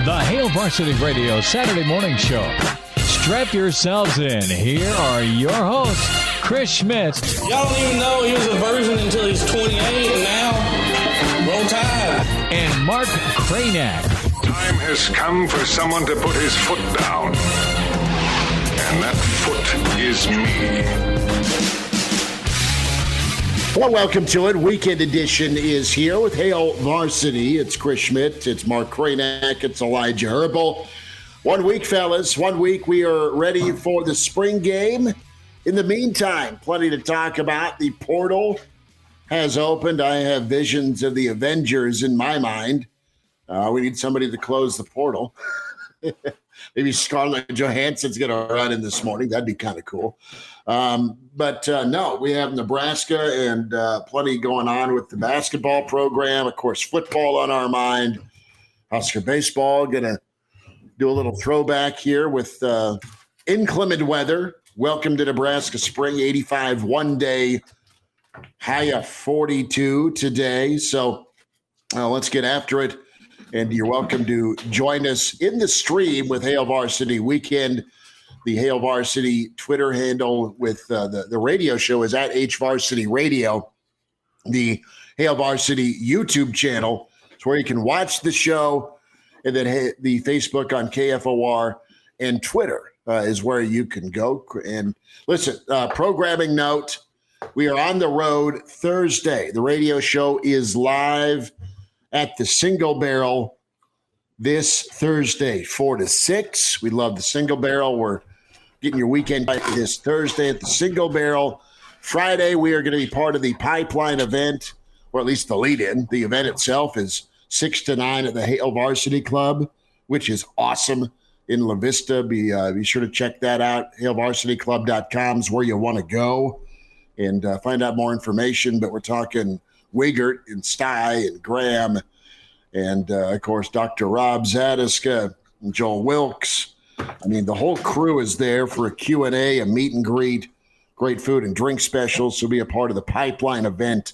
The Hail Varsity Radio Saturday morning show. Strap yourselves in. Here are your hosts, Chris Schmidt. Y'all don't even know he was a virgin until he's 28, and now, roll tide. And Mark Kraynak. Time has come for someone to put his foot down. And that foot is me. Well, welcome to it. Weekend edition is here with Hail Varsity. It's Chris Schmidt. It's Mark Kraynak. It's Elijah Herbel. 1 week, fellas. 1 week. We are ready for the spring game. In the meantime, plenty to talk about. The portal has opened. I have visions of the Avengers in my mind. We need somebody to close the portal. Maybe Scarlett Johansson's going to run in this morning. That'd be kind of cool. But no, we have Nebraska and plenty going on with the basketball program. Of course, football on our mind. Husker baseball, going to do a little throwback here with inclement weather. Welcome to Nebraska spring, 85 one day, high of 42 today. So let's get after it. And you're welcome to join us in the stream with Hail Varsity Weekend. The Hail Varsity Twitter handle with the radio show is at HVarsity Radio. The Hail Varsity YouTube channel is where you can watch the show. And then the Facebook on KFOR and Twitter is where you can go. And listen, programming note, we are on the road Thursday. The radio show is live at the Single Barrel this Thursday, 4 to 6. We love the Single Barrel. We're getting your weekend this Thursday at the Single Barrel. Friday, we are going to be part of the Pipeline event, or at least the lead-in. The event itself is 6 to 9 at the Hail Varsity Club, which is awesome in La Vista. Be sure to check that out. HailVarsityClub.com is where you want to go and find out more information. But we're talking Wiegert and Stye and Graham and, of course, Dr. Rob Zadiska and Joel Wilkes. I mean, the whole crew is there for a Q&A, a meet and greet, great food and drink specials. So be a part of the Pipeline event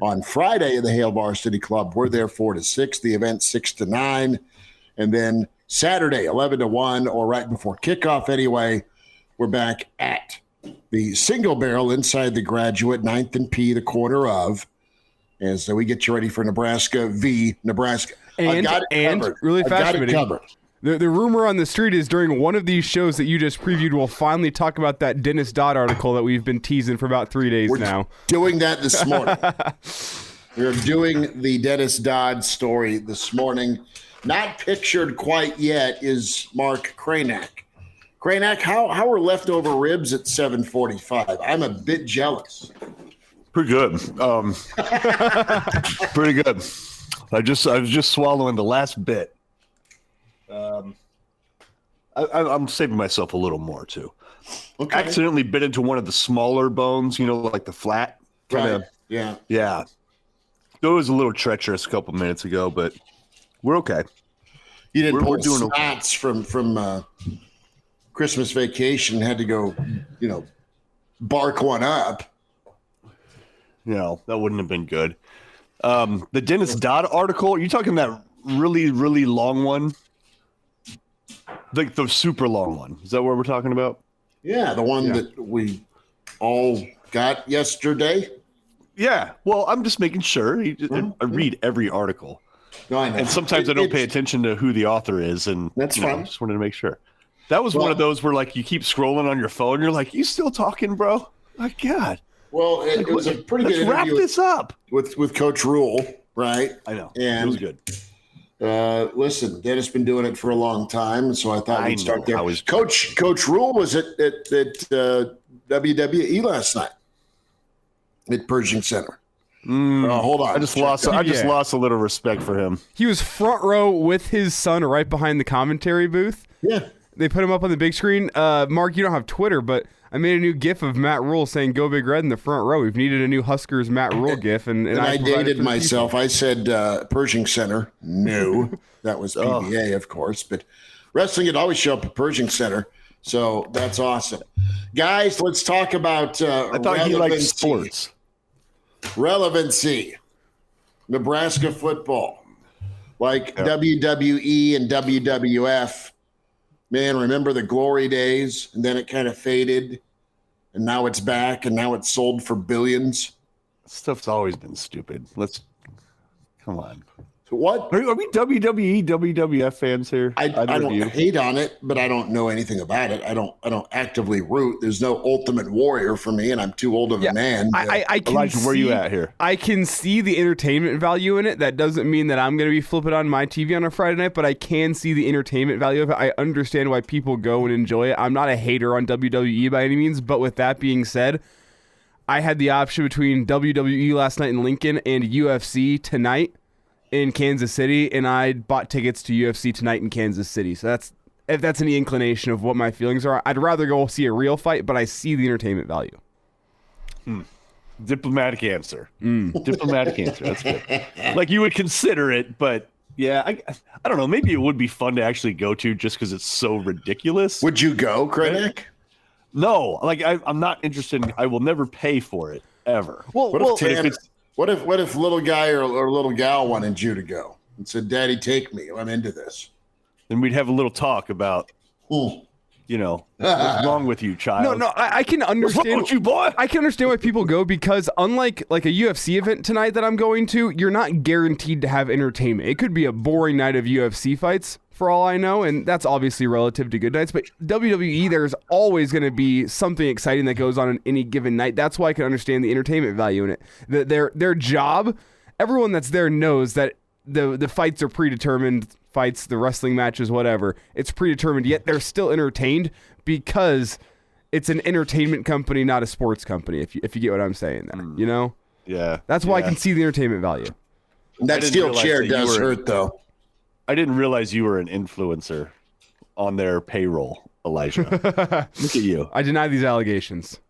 on Friday at the Hail Varsity Club. We're there 4 to 6, the event 6 to 9. And then Saturday, 11 to 1, or right before kickoff anyway, we're back at the Single Barrel inside the Graduate, 9th and P, the corner of. And so we get you ready for Nebraska v. Nebraska. And really fascinating. The rumor on the street is during one of these shows that you just previewed, we'll finally talk about that Dennis Dodd article that we've been teasing for about 3 days now. Doing that this morning. We're doing the Dennis Dodd story this morning. Not pictured quite yet is Mark Kraynak. Kraynak, how are leftover ribs at 7:45? I'm a bit jealous. Pretty good. Pretty good. I was just swallowing the last bit. I'm saving myself a little more too. Okay. Accidentally bit into one of the smaller bones, like the flat. Right. Yeah. Yeah. It was a little treacherous a couple minutes ago, but we're okay. You didn't pull snots from Christmas vacation, had to go, bark one up. That wouldn't have been good. The Dennis Dodd article, are you talking that really, really long one? Like the super long one. Is that what we're talking about? Yeah, the one that we all got yesterday. Yeah. Well, I'm just making sure. I read every article. No, I know. And sometimes I don't pay attention to who the author is. And that's fine. I just wanted to make sure. That was one of those where you keep scrolling on your phone. You're like, you still talking, bro? My God. Well, it was a pretty good interview. Let's wrap this up. With Coach Rhule, right? I know. And it was good. Listen, Dennis been doing it for a long time, so I thought we'd start there. Coach Rhule was at WWE last night at Pershing Center. Hold on. I just lost a little respect for him. He was front row with his son right behind the commentary booth. Yeah. They put him up on the big screen. Mark, you don't have Twitter, but I made a new GIF of Matt Rhule saying "Go Big Red" in the front row. We've needed a new Huskers Matt Rhule GIF, and I dated myself. I said Pershing Center. No, that was PBA, of course. But wrestling would always show up at Pershing Center, so that's awesome. Guys, let's talk about I thought he liked sports. Relevancy. Nebraska football. like WWE and WWF. Man, remember the glory days? And then it kind of faded, and now it's back, and now it's sold for billions. Stuff's always been stupid. Come on. So what? Are we WWE, WWF fans here? I don't hate on it, but I don't know anything about it. I don't actively root. There's no Ultimate Warrior for me, and I'm too old of a man. I can Elijah, where are you at here? I can see the entertainment value in it. That doesn't mean that I'm going to be flipping on my TV on a Friday night, but I can see the entertainment value of it. I understand why people go and enjoy it. I'm not a hater on WWE by any means, but with that being said, I had the option between WWE last night in Lincoln and UFC tonight in Kansas City, and I bought tickets to UFC tonight in Kansas City. So if that's any inclination of what my feelings are, I'd rather go see a real fight, but I see the entertainment value. Diplomatic answer. Diplomatic answer. That's good. Like you would consider it, but yeah, I don't know. Maybe it would be fun to actually go to just because it's so ridiculous. Would you go, Kraynak? No, like I'm not interested. I will never pay for it ever. What if little guy or little gal wanted you to go and said, "Daddy, take me. I'm into this." Then we'd have a little talk about, what's wrong with you, child? No, I can understand. What's wrong with you, boy? I can understand why people go because unlike like a UFC event tonight that I'm going to, you're not guaranteed to have entertainment. It could be a boring night of UFC fights for all I know, and that's obviously relative to good nights. But WWE, there's always going to be something exciting that goes on any given night. That's why I can understand the entertainment value in it. Their job, everyone that's there knows that the fights are predetermined fights, the wrestling matches, whatever. It's predetermined, yet they're still entertained because it's an entertainment company, not a sports company, if you get what I'm saying there, you know? Yeah. That's why I can see the entertainment value. That steel chair does hurt, though. I didn't realize you were an influencer on their payroll, Elijah. Look at you. I deny these allegations.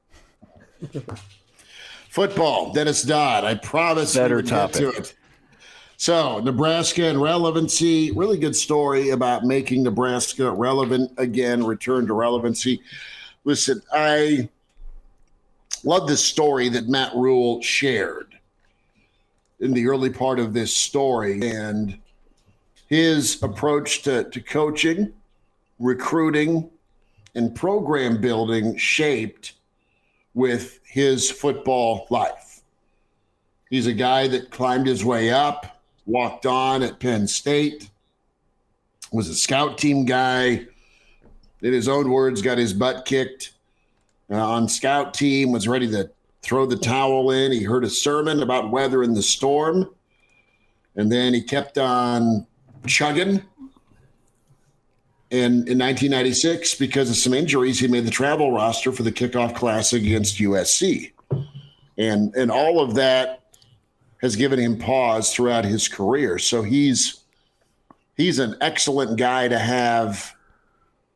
Football, Dennis Dodd. I promise Better we would get to topic. it. So, Nebraska and relevancy. Really good story about making Nebraska relevant again, return to relevancy. Listen, I love this story that Matt Rhule shared in the early part of this story and his approach to coaching, recruiting, and program building shaped with his football life. He's a guy that climbed his way up, walked on at Penn State, was a scout team guy, in his own words, got his butt kicked on scout team, was ready to throw the towel in. He heard a sermon about weathering the storm, and then he kept on chugging. And in 1996, because of some injuries, he made the travel roster for the kickoff classic against USC. And all of that has given him pause throughout his career. So he's an excellent guy to have,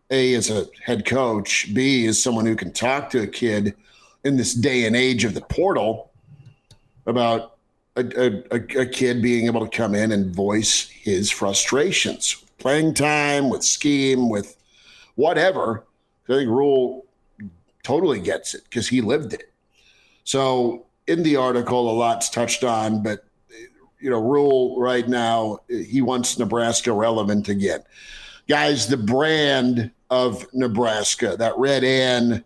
A, as a head coach, B, as someone who can talk to a kid in this day and age of the portal about a kid being able to come in and voice his frustrations, playing time, with scheme, with whatever. I think Rhule totally gets it because he lived it. So in the article, a lot's touched on, but Rhule right now, he wants Nebraska relevant again. Guys, the brand of Nebraska, that red N,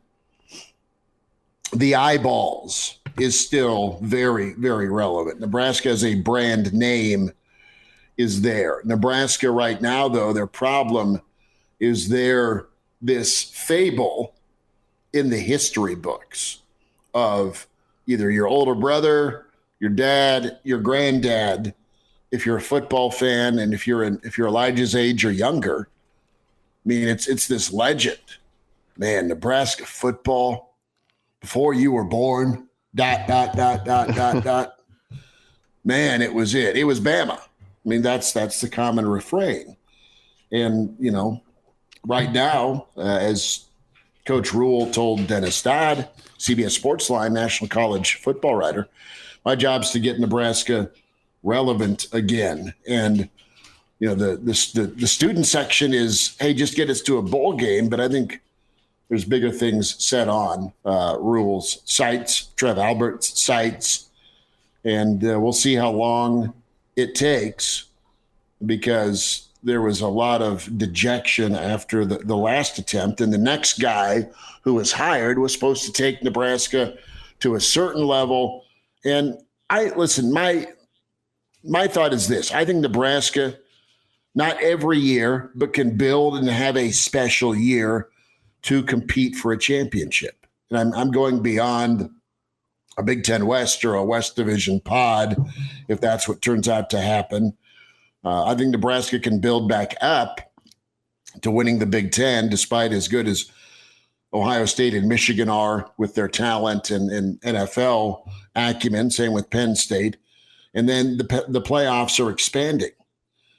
the eyeballs, is still very, very relevant. Nebraska as a brand name is there. Nebraska right now, though, their problem is this fable in the history books of either your older brother, your dad, your granddad, if you're a football fan, and if you're Elijah's age or younger. I mean, it's this legend. Man, Nebraska football, before you were born, ... Man, it was it. It was Bama. I mean, that's the common refrain. And, right now, as Coach Rhule told Dennis Dodd, CBS Sportsline, National College football writer, my job's to get Nebraska relevant again. And, the student section is, hey, just get us to a bowl game. But I think there's bigger things set on Rhule's sights, Trev Albert's sights. And we'll see how long it takes because there was a lot of dejection after the last attempt. And the next guy who was hired was supposed to take Nebraska to a certain level. And my thought is this. I think Nebraska, not every year, but can build and have a special year to compete for a championship. And I'm going beyond a Big Ten West or a West Division pod, if that's what turns out to happen. I think Nebraska can build back up to winning the Big Ten, despite as good as Ohio State and Michigan are with their talent and NFL acumen. Same with Penn State. And then the playoffs are expanding.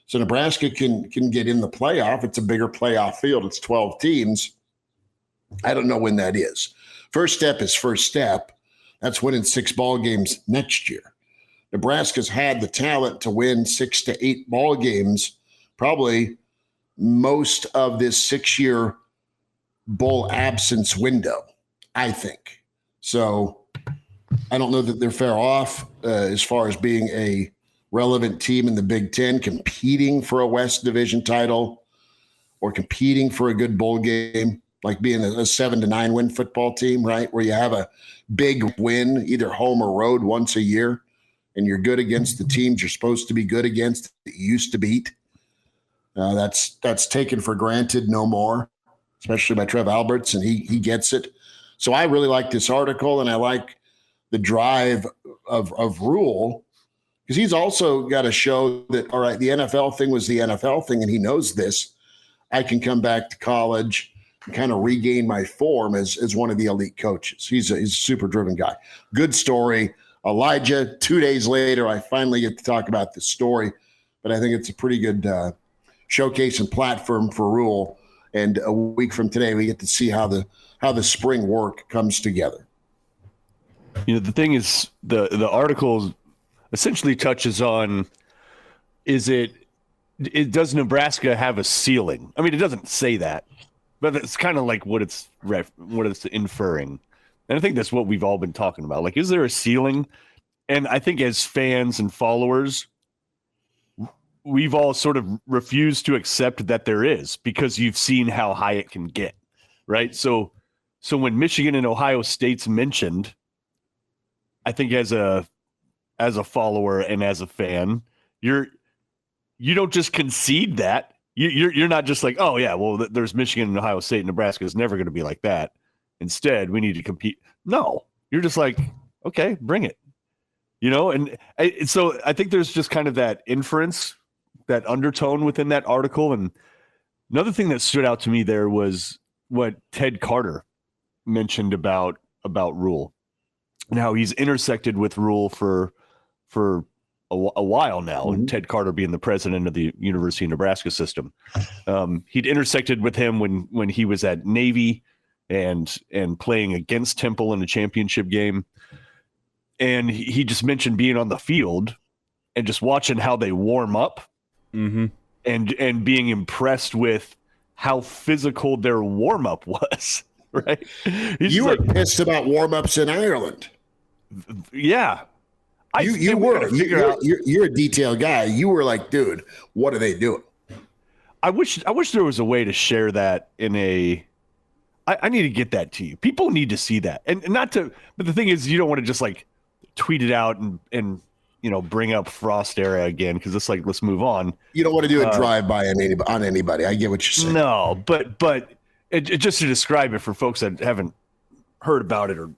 So Nebraska can get in the playoff. It's a bigger playoff field. It's 12 teams. I don't know when that is. First step is first step. That's winning 6 ball games next year. Nebraska's had the talent to win 6 to 8 ball games, probably most of this 6-year bowl absence window, I think. So I don't know that they're fair off as far as being a relevant team in the Big Ten, competing for a West Division title or competing for a good bowl game, like being a 7-9 win football team, right? Where you have a big win, either home or road, once a year. And you're good against the teams you're supposed to be good against that you used to beat. That's taken for granted no more, especially by Trev Alberts, and he gets it. So I really like this article, and I like the drive of Rhule, because he's also got to show that, all right, the NFL thing was the NFL thing, and he knows this. I can come back to college and kind of regain my form as one of the elite coaches. He's a super driven guy. Good story. Elijah, 2 days later, I finally get to talk about this story, but I think it's a pretty good showcase and platform for Rhule. And a week from today, we get to see how the spring work comes together. You know, the thing is, the article essentially touches on, does Nebraska have a ceiling? I mean, it doesn't say that, but it's kind of like what it's inferring. And I think that's what we've all been talking about. Like, is there a ceiling? And I think as fans and followers, we've all sort of refused to accept that there is, because you've seen how high it can get, right? So when Michigan and Ohio State's mentioned, I think as a follower and as a fan, you don't just concede that. You're not just like, oh yeah, well, there's Michigan and Ohio State. Nebraska is never going to be like that. Instead, we need to compete. No, you're just like, okay, bring it. You know, and so I think there's just kind of that inference, that undertone within that article. And another thing that stood out to me there was what Ted Carter mentioned about Rhule, and how he's intersected with Rhule for a while now, and Ted Carter being the president of the University of Nebraska system. He'd intersected with him when he was at Navy and playing against Temple in a championship game. And he just mentioned being on the field and just watching how they warm up, and being impressed with how physical their warm up was. Right? You were pissed about warm ups in Ireland. Yeah. You were. You're a detail guy. You were like, dude, what are they doing? I wish there was a way to share that in a. I need to get that to you. People need to see that, and not to. But the thing is, you don't want to just like tweet it out and bring up Frost era again, because it's like, let's move on. You don't want to do a drive by on anybody. I get what you're saying. No, but just to describe it for folks that haven't heard about it or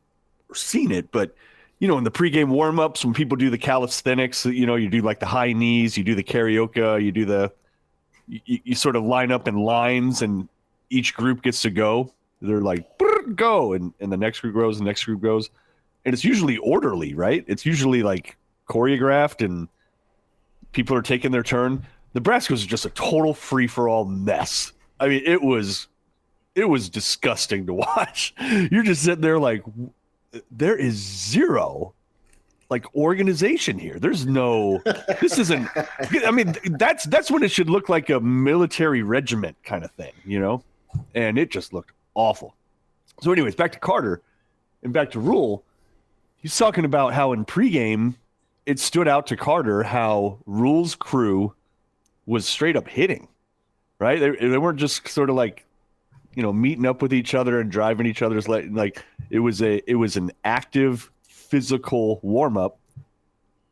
seen it, but. In the pregame warm-ups, when people do the calisthenics, you do like the high knees, you do the karaoke, you sort of line up in lines, and each group gets to go. They're like, go, and the next group goes, the next group goes. And it's usually orderly, right? It's usually like choreographed, and people are taking their turn. Nebraska was just a total free-for-all mess. I mean, it was disgusting to watch. You're just sitting there like, there is zero like organization here. There's no, this isn't, I mean, that's when it should look like a military regiment kind of thing, and it just looked awful. So anyways, back to Carter and back to Rhule. He's talking about how in pregame, it stood out to Carter how Rhule's crew was straight up hitting, right? They weren't just sort of like, meeting up with each other and driving each other's like it was an active physical warm up.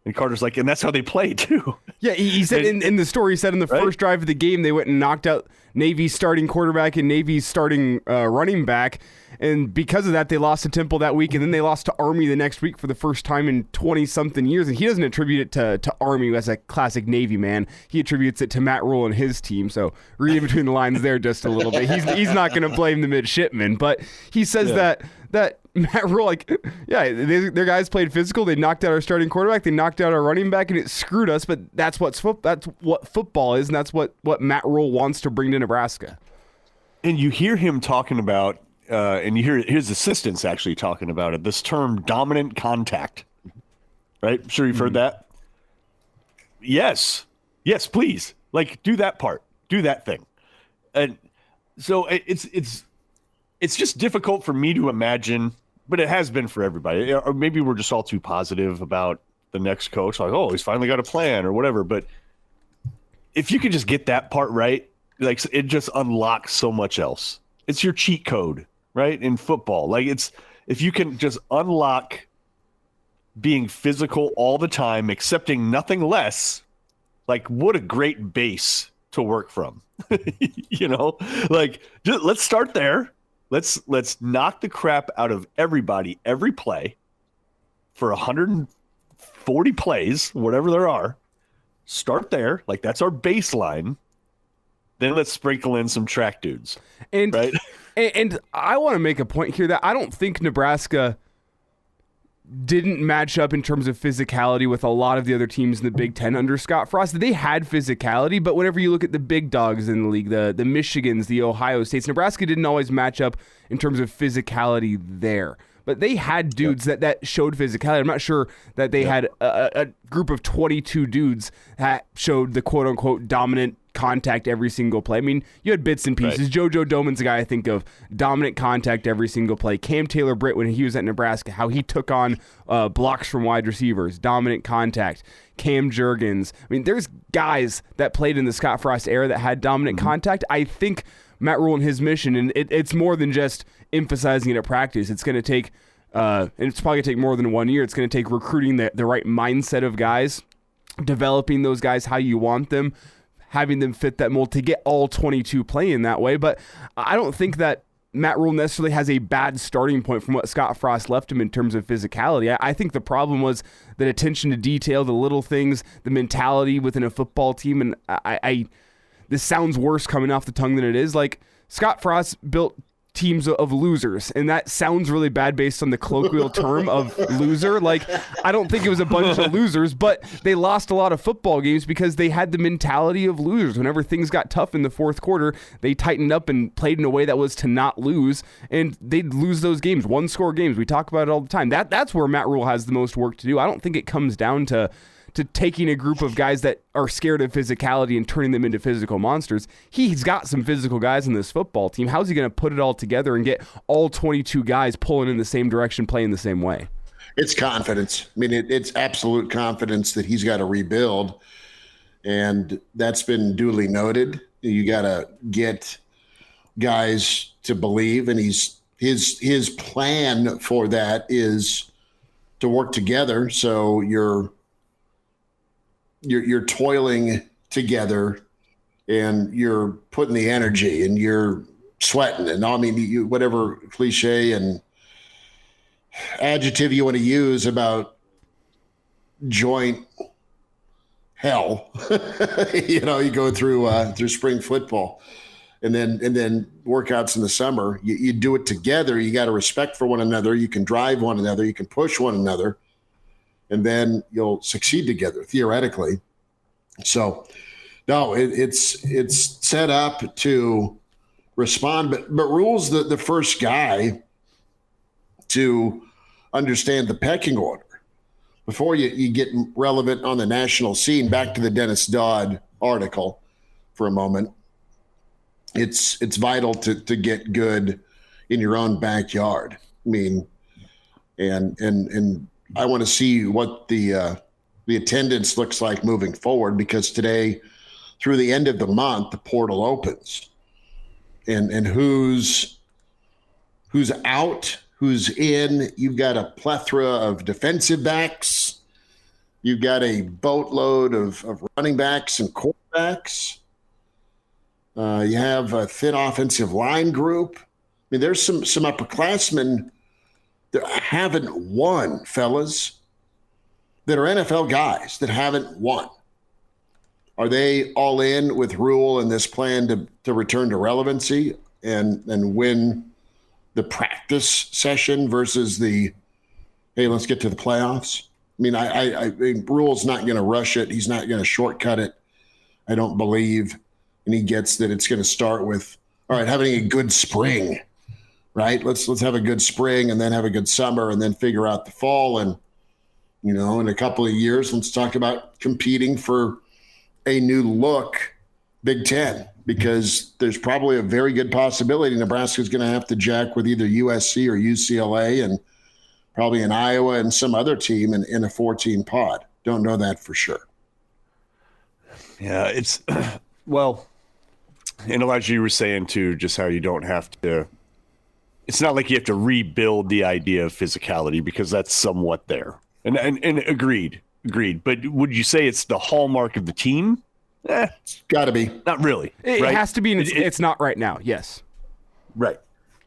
And Carter's like, and that's how they play too. Yeah, he said in the story, he said in the first drive of the game, they went and knocked out Navy's starting quarterback and Navy's starting running back. And because of that, they lost to Temple that week, and then they lost to Army the next week for the first time in 20-something years. And he doesn't attribute it to Army as a classic Navy man. He attributes it to Matt Rhule and his team. So reading between the lines there just a little bit. He's not going to blame the midshipmen, but he says that Matt Rhule, their guys played physical. They knocked out our starting quarterback. They knocked out our running back, and it screwed us. But that's what football is, and that's what Matt Rhule wants to bring to Nebraska. And you hear him talking about, and you hear his assistants actually talking about it, this term dominant contact, right? I'm sure you've heard that. Yes, please. Like, do that part. Do that thing. And so it's just difficult for me to imagine, but it has been for everybody. Or maybe we're just all too positive about the next coach. Like, oh, he's finally got a plan or whatever. But if you could just get that part right, like, it just unlocks so much else. It's your cheat code, right? In football. Like, if you can just unlock being physical all the time, accepting nothing less, like, what a great base to work from. Like, let's start there. Let's knock the crap out of everybody every play for 140 plays, whatever there are. Start there. Like, that's our baseline. Then let's sprinkle in some track dudes. And right? and I want to make a point here that I don't think Nebraska didn't match up in terms of physicality with a lot of the other teams in the Big Ten under Scott Frost. They had physicality, but whenever you look at the big dogs in the league, the Michigans, the Ohio States, Nebraska didn't always match up in terms of physicality there. But they had dudes that showed physicality. I'm not sure that they had a group of 22 dudes that showed the quote-unquote dominant contact every single play. I mean, you had bits and pieces. Right. JoJo Doman's a guy I think of, dominant contact every single play. Cam Taylor-Britt, when he was at Nebraska, how he took on blocks from wide receivers, dominant contact. Cam Jurgens. I mean, there's guys that played in the Scott Frost era that had dominant contact. I think Matt Rhule and his mission, and it's more than just emphasizing it at practice. It's going to take, and it's probably going to take more than 1 year. It's going to take recruiting the right mindset of guys, developing those guys how you want them, having them fit that mold to get all 22 playing that way. But I don't think that Matt Rhule necessarily has a bad starting point from what Scott Frost left him in terms of physicality. I think the problem was that attention to detail, the little things, the mentality within a football team. And I this sounds worse coming off the tongue than it is. Like, Scott Frost built teams of losers, and that sounds really bad based on the colloquial term of loser. Like, I don't think it was a bunch of losers, but they lost a lot of football games because they had the mentality of losers. Whenever things got tough in the fourth quarter, they tightened up and played in a way that was to not lose, and they'd lose those games, one-score games. We talk about it all the time. That's where Matt Rhule has the most work to do. I don't think it comes down to taking a group of guys that are scared of physicality and turning them into physical monsters. He's got some physical guys in this football team. How's he going to put it all together and get all 22 guys pulling in the same direction, playing the same way? It's confidence. I mean, it's absolute confidence that he's got to rebuild, and that's been duly noted. You got to get guys to believe, and his plan for that is to work together. So you're toiling together, and you're putting the energy, and you're sweating, and I mean, whatever cliche and adjective you want to use about joint hell. You go through spring football, and then workouts in the summer. You do it together. You got a respect for one another. You can drive one another. You can push one another. And then you'll succeed together, theoretically. So, no, it's set up to respond. But Rhule's the first guy to understand the pecking order. Before you get relevant on the national scene, back to the Dennis Dodd article for a moment, it's vital to get good in your own backyard. I mean, and I want to see what the attendance looks like moving forward, because today through the end of the month, the portal opens. And who's out, who's in. You've got a plethora of defensive backs. You've got a boatload of running backs and quarterbacks. You have a thin offensive line group. I mean, there's some upperclassmen that haven't won, fellas, that are NFL guys that haven't won. Are they all in with Rhule and this plan to return to relevancy and win the practice session versus the, hey, let's get to the playoffs? I mean, I mean, Rhule's not going to rush it. He's not going to shortcut it, I don't believe. And he gets that it's going to start with, all right, having a good spring, right? Let's have a good spring and then have a good summer and then figure out the fall. And, you know, in a couple of years, let's talk about competing for a new look Big Ten, because there's probably a very good possibility Nebraska's going to have to jack with either USC or UCLA and probably in Iowa and some other team in a 14 pod. Don't know that for sure. Yeah, it's well, and Elijah, you were saying too, just how you don't have to. It's not like you have to rebuild the idea of physicality because that's somewhat there. And agreed. But would you say it's the hallmark of the team? It's got to be. Not really. It right? has to be. It's not right now. Yes. Right.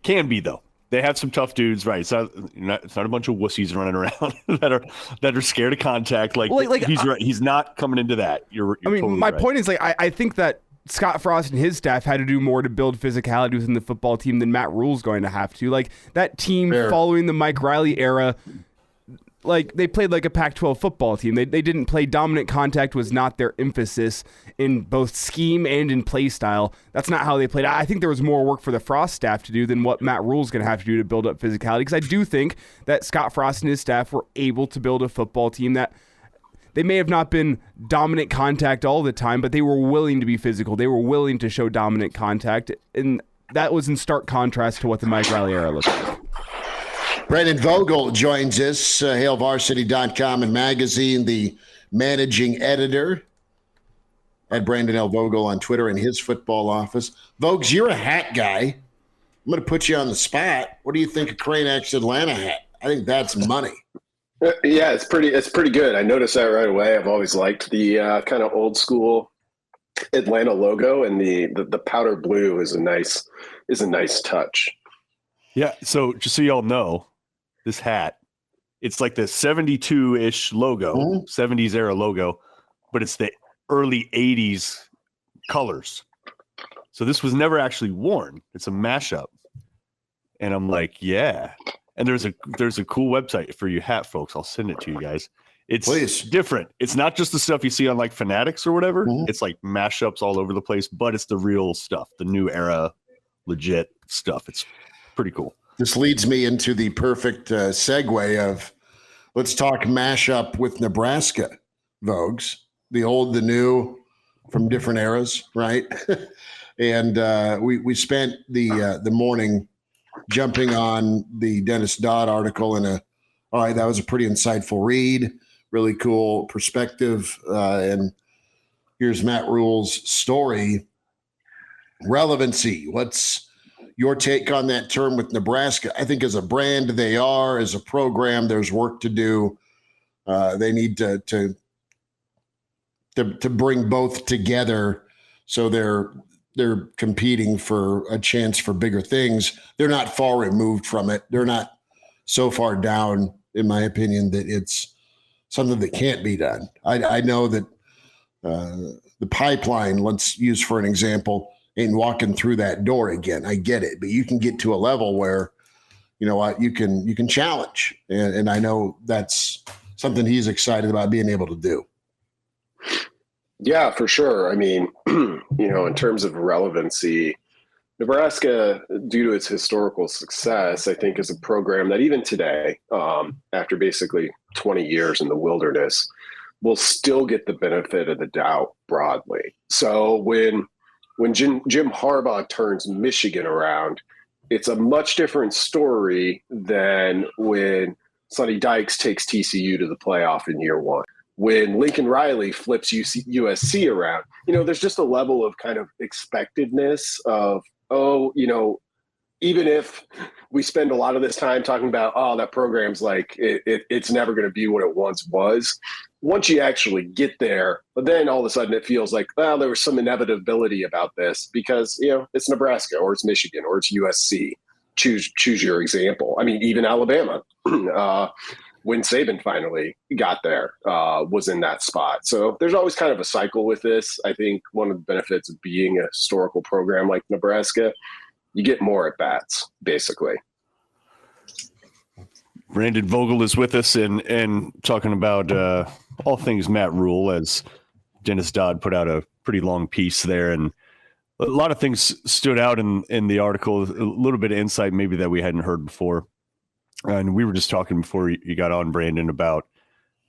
Can be though. They have some tough dudes, right? It's not a bunch of wussies running around that are scared of contact. Like he's right. He's not coming into that. You're I mean, totally my right. point is, like, I think that Scott Frost and his staff had to do more to build physicality within the football team than Matt Rhule's going to have to. Like, that team following the Mike Riley era, like, they played like a Pac-12 football team. They didn't play dominant contact, was not their emphasis in both scheme and in play style. That's not how they played. I think there was more work for the Frost staff to do than what Matt Rhule's going to have to do to build up physicality, because I do think that Scott Frost and his staff were able to build a football team that they may have not been dominant contact all the time, but they were willing to be physical. They were willing to show dominant contact, and that was in stark contrast to what the Mike Riley era looked like. Brandon Vogel joins us, HailVarsity.com and magazine, the managing editor at Brandon L. Vogel on Twitter in his football office. Vogues, you're a hat guy. I'm going to put you on the spot. What do you think of Kraynak's Atlanta hat? I think that's money. Yeah, it's pretty good. I noticed that right away. I've always liked the kind of old school Atlanta logo, and the powder blue is a nice touch. Yeah. So just so y'all know, this hat, it's like the 72-ish logo, 70s era logo, but it's the early 80s colors. So this was never actually worn. It's a mashup. And I'm like, yeah. And there's a cool website for you hat folks. I'll send it to you guys. It's different. It's not just the stuff you see on like Fanatics or whatever. It's like mashups all over the place, but it's the real stuff, the new era, legit stuff. It's pretty cool. This leads me into the perfect segue of let's talk mashup with Nebraska, Vogues. The old, the new, from different eras, right? And we spent the morning jumping on the Dennis Dodd article all right, that was a pretty insightful read, really cool perspective. And here's Matt Rhule's story. Relevancy. What's your take on that term with Nebraska? I think as a brand, they are. As a program, there's work to do. They need to bring both together so they're competing for a chance for bigger things. They're not far removed from it. They're not so far down, in my opinion, that it's something that can't be done. I know that the pipeline, let's use for an example, ain't walking through that door again. I get it, but you can get to a level where, you know what, you can challenge. And I know that's something he's excited about being able to do. Yeah, for sure. I mean, in terms of relevancy, Nebraska, due to its historical success, I think is a program that even today, after basically 20 years in the wilderness, will still get the benefit of the doubt broadly. So when Jim Harbaugh turns Michigan around, it's a much different story than when Sonny Dykes takes TCU to the playoff in year one. when Lincoln Riley flips USC around. There's just a level of kind of expectedness of, even if we spend a lot of this time talking about, that program's like, it's never going to be what it once was. Once you actually get there, then all of a sudden it feels like, well, there was some inevitability about this because, it's Nebraska or it's Michigan or it's USC. Choose your example. I mean, even Alabama, when Saban finally got there, was in that spot. So there's always kind of a cycle with this. I think one of the benefits of being a historical program like Nebraska, you get more at bats, basically. Brandon Vogel is with us and talking about all things Matt Rhule, as Dennis Dodd put out a pretty long piece there. And a lot of things stood out in the article, a little bit of insight maybe that we hadn't heard before. And we were just talking before you got on, Brandon, about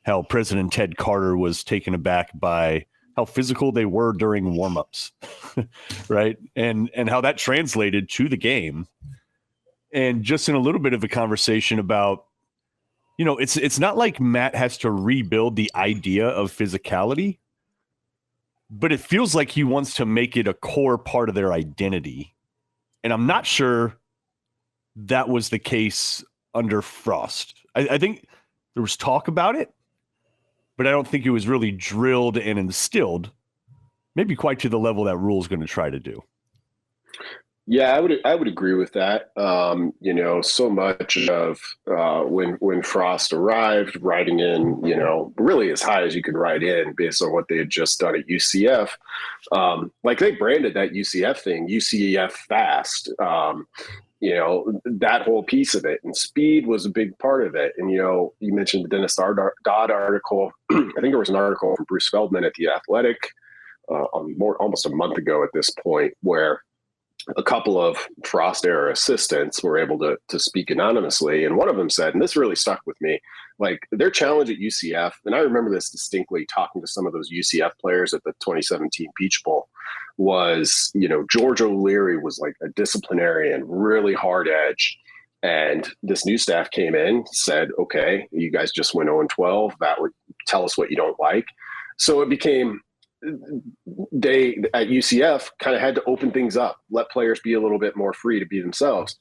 how President Ted Carter was taken aback by how physical they were during warmups, right? And how that translated to the game. And just in a little bit of a conversation about, it's not like Matt has to rebuild the idea of physicality, but it feels like he wants to make it a core part of their identity. And I'm not sure that was the case under Frost. I think there was talk about it, but I don't think it was really drilled and instilled, maybe quite to the level that Rhule's going to try to do. Yeah, I would agree with that. So much of when Frost arrived, riding in, really as high as you could ride in based on what they had just done at UCF. They branded that UCF thing, UCF fast. That whole piece of it, and speed was a big part of it. And, you mentioned the Dennis Dodd article. I think there was an article from Bruce Feldman at The Athletic almost a month ago at this point, where a couple of Frost era assistants were able to speak anonymously. And one of them said, and this really stuck with me, their challenge at UCF, and I remember this distinctly talking to some of those UCF players at the 2017 Peach Bowl, was, George O'Leary was like a disciplinarian, really hard edge. And this new staff came in, said, okay, you guys just went 0-12. That would tell us what you don't like. So it became, they at UCF kind of had to open things up, let players be a little bit more free to be themselves.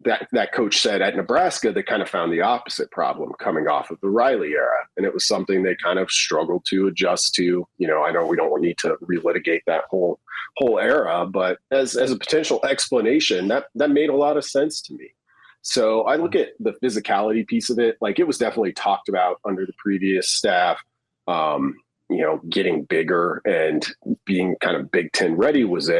That coach said at Nebraska, they kind of found the opposite problem coming off of the Riley era. And it was something they kind of struggled to adjust to. I know we don't need to relitigate that whole era, but as a potential explanation, that made a lot of sense to me. So I look at the physicality piece of it. It was definitely talked about under the previous staff. Getting bigger and being kind of Big Ten ready was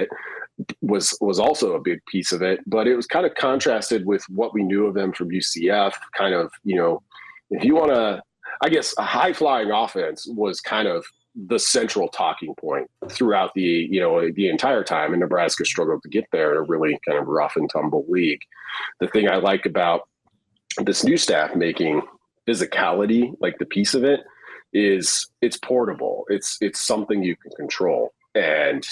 also a big piece of it, but it was kind of contrasted with what we knew of them from UCF. Kind of, if you want to, I guess a high flying offense was kind of the central talking point throughout the entire time. And Nebraska struggled to get there in a really kind of rough and tumble league. The thing I like about this new staff making physicality, the piece of it, is it's portable. It's something you can control. And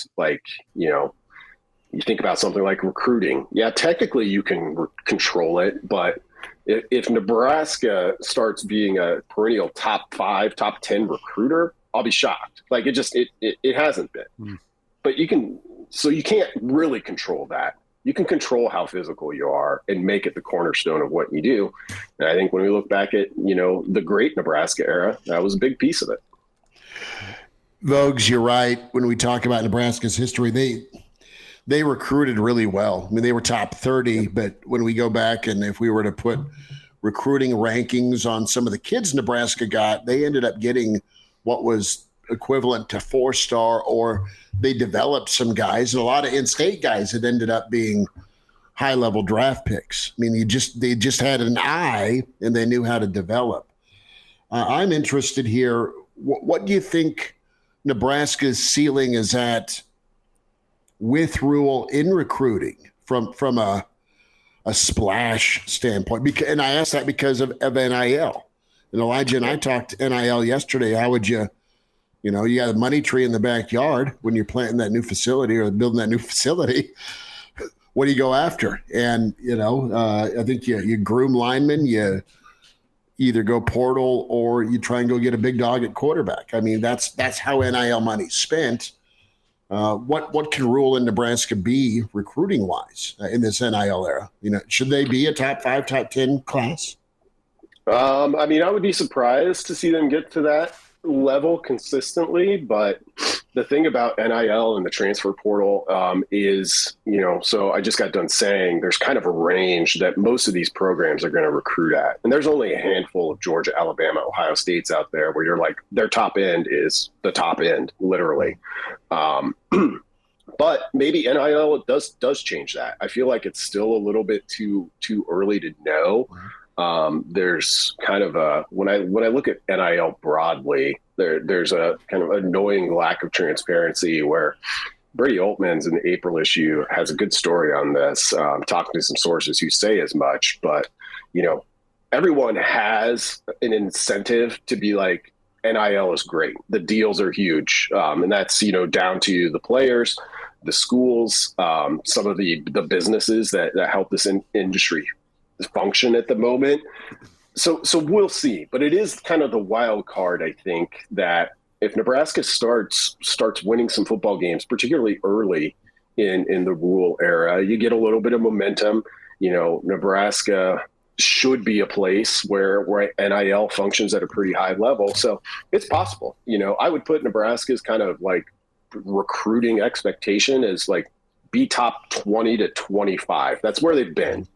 you think about something like recruiting. Yeah, technically you can control it, but if Nebraska starts being a perennial top 5, top 10 recruiter, I'll be shocked. It hasn't been. But you can't really control that. You can control how physical you are and make it the cornerstone of what you do. And I think when we look back at, the great Nebraska era, that was a big piece of it. Vogues, you're right. When we talk about Nebraska's history, they recruited really well. I mean, they were top 30, but when we go back and if we were to put recruiting rankings on some of the kids Nebraska got, they ended up getting what was equivalent to 4-star, or they developed some guys, and a lot of in-state guys that ended up being high-level draft picks. I mean, they just had an eye and they knew how to develop. I'm interested here. What do you think Nebraska's ceiling is at with Rhule in recruiting from a splash standpoint? And I ask that because of NIL. And Elijah and I talked NIL yesterday. How would you got a money tree in the backyard when you're planting that new facility or building that new facility. What do you go after? And, I think you groom linemen, you either go portal or you try and go get a big dog at quarterback. I mean, that's how NIL money's spent. What can Rhule in Nebraska be recruiting wise in this NIL era? Should they be a top 5, top 10 class? I mean, I would be surprised to see them get to that level consistently, but the thing about NIL and the transfer portal is, so I just got done saying there's kind of a range that most of these programs are going to recruit at. And there's only a handful of Georgia, Alabama, Ohio States out there where you're like, their top end is the top end, literally. But maybe NIL does change that. I feel like it's still a little bit too early to know. There's kind of when I look at NIL broadly, there's a kind of annoying lack of transparency where Brady Oltmans in the April issue has a good story on this, talking to some sources who say as much, but everyone has an incentive to be like, NIL is great. The deals are huge. And that's, down to the players, the schools, some of the businesses that help this industry function at the moment. So we'll see, but it is kind of the wild card. I think that if Nebraska starts winning some football games, particularly early in the Rhule era, you get a little bit of momentum. Nebraska should be a place where NIL functions at a pretty high level. So it's possible. I would put Nebraska's kind of like recruiting expectation as like be top 20 to 25. That's where they've been.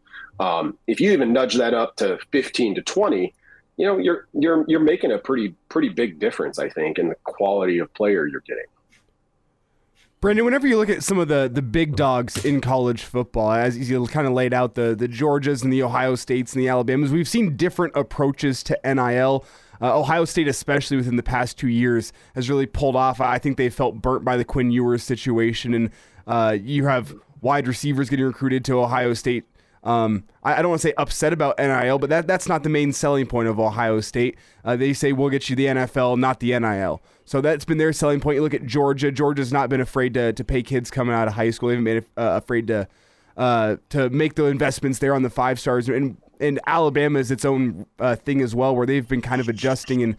If you even nudge that up to 15 to 20, you're making a pretty big difference, I think, in the quality of player you're getting. Brandon, whenever you look at some of the big dogs in college football, as you kind of laid out the Georgias and the Ohio States and the Alabamas, we've seen different approaches to NIL. Ohio State, especially within the past 2 years, has really pulled off. I think they felt burnt by the Quinn Ewers situation, and you have wide receivers getting recruited to Ohio State. I don't want to say upset about NIL, but that's not the main selling point of Ohio State. They say we'll get you the NFL, not the NIL. So that's been their selling point. You look at Georgia. Georgia's not been afraid to pay kids coming out of high school. They haven't been afraid to make the investments there on the 5 stars. And Alabama is its own thing as well, where they've been kind of adjusting. And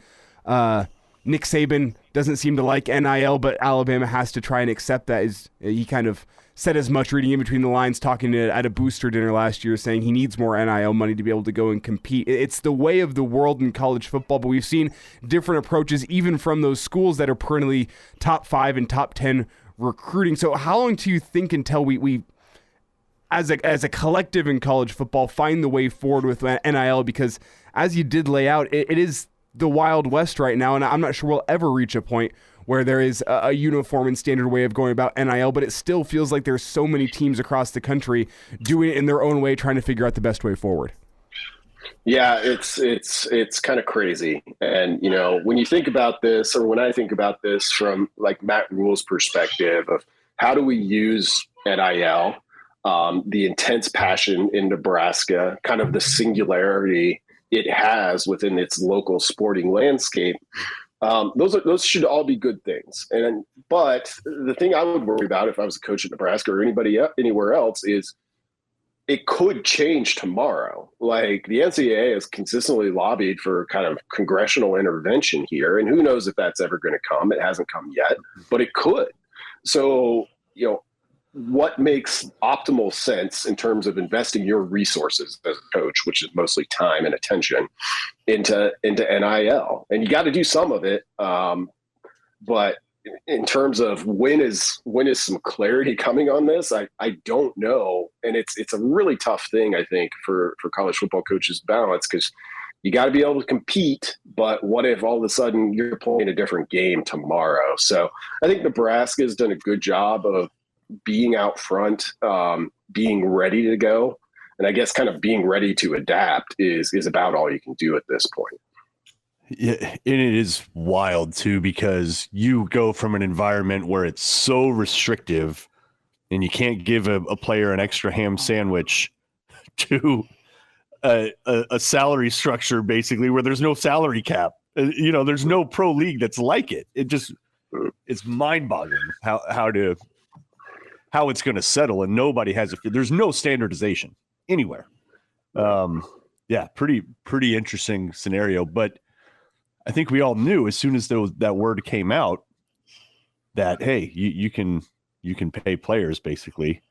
Nick Saban doesn't seem to like NIL, but Alabama has to try and accept that. He kind of said as much, reading in between the lines, talking at a booster dinner last year, saying he needs more NIL money to be able to go and compete. It's the way of the world in college football, but we've seen different approaches even from those schools that are perennially top 5 and top 10 recruiting. So how long do you think until we as a collective in college football find the way forward with NIL? Because as you did lay out, it is the Wild West right now, and I'm not sure we'll ever reach a point where there is a uniform and standard way of going about NIL, but it still feels like there's so many teams across the country doing it in their own way, trying to figure out the best way forward. Yeah, it's kind of crazy. And, when you think about this, or when I think about this from like Matt Rhule's perspective of how do we use NIL, the intense passion in Nebraska, kind of the singularity it has within its local sporting landscape, those should all be good things. But the thing I would worry about if I was a coach at Nebraska or anywhere else is it could change tomorrow. Like the NCAA has consistently lobbied for kind of congressional intervention here, and who knows if that's ever going to come. It hasn't come yet, but it could. So, what makes optimal sense in terms of investing your resources as a coach, which is mostly time and attention, into NIL? And you got to do some of it. But in terms of when is some clarity coming on this, I don't know. And it's a really tough thing, I think, for college football coaches to balance, because you got to be able to compete, but what if all of a sudden you're playing a different game tomorrow? So I think Nebraska has done a good job of being out front, being ready to go. And I guess kind of being ready to adapt is about all you can do at this point. Yeah, and it is wild too, because you go from an environment where it's so restrictive and you can't give a player an extra ham sandwich to a salary structure, basically, where there's no salary cap. There's no pro league that's like it. It's mind boggling how it's going to settle, and nobody has there's no standardization anywhere. Yeah, pretty interesting scenario. But I think we all knew as soon as that word came out that, hey, you can pay players basically.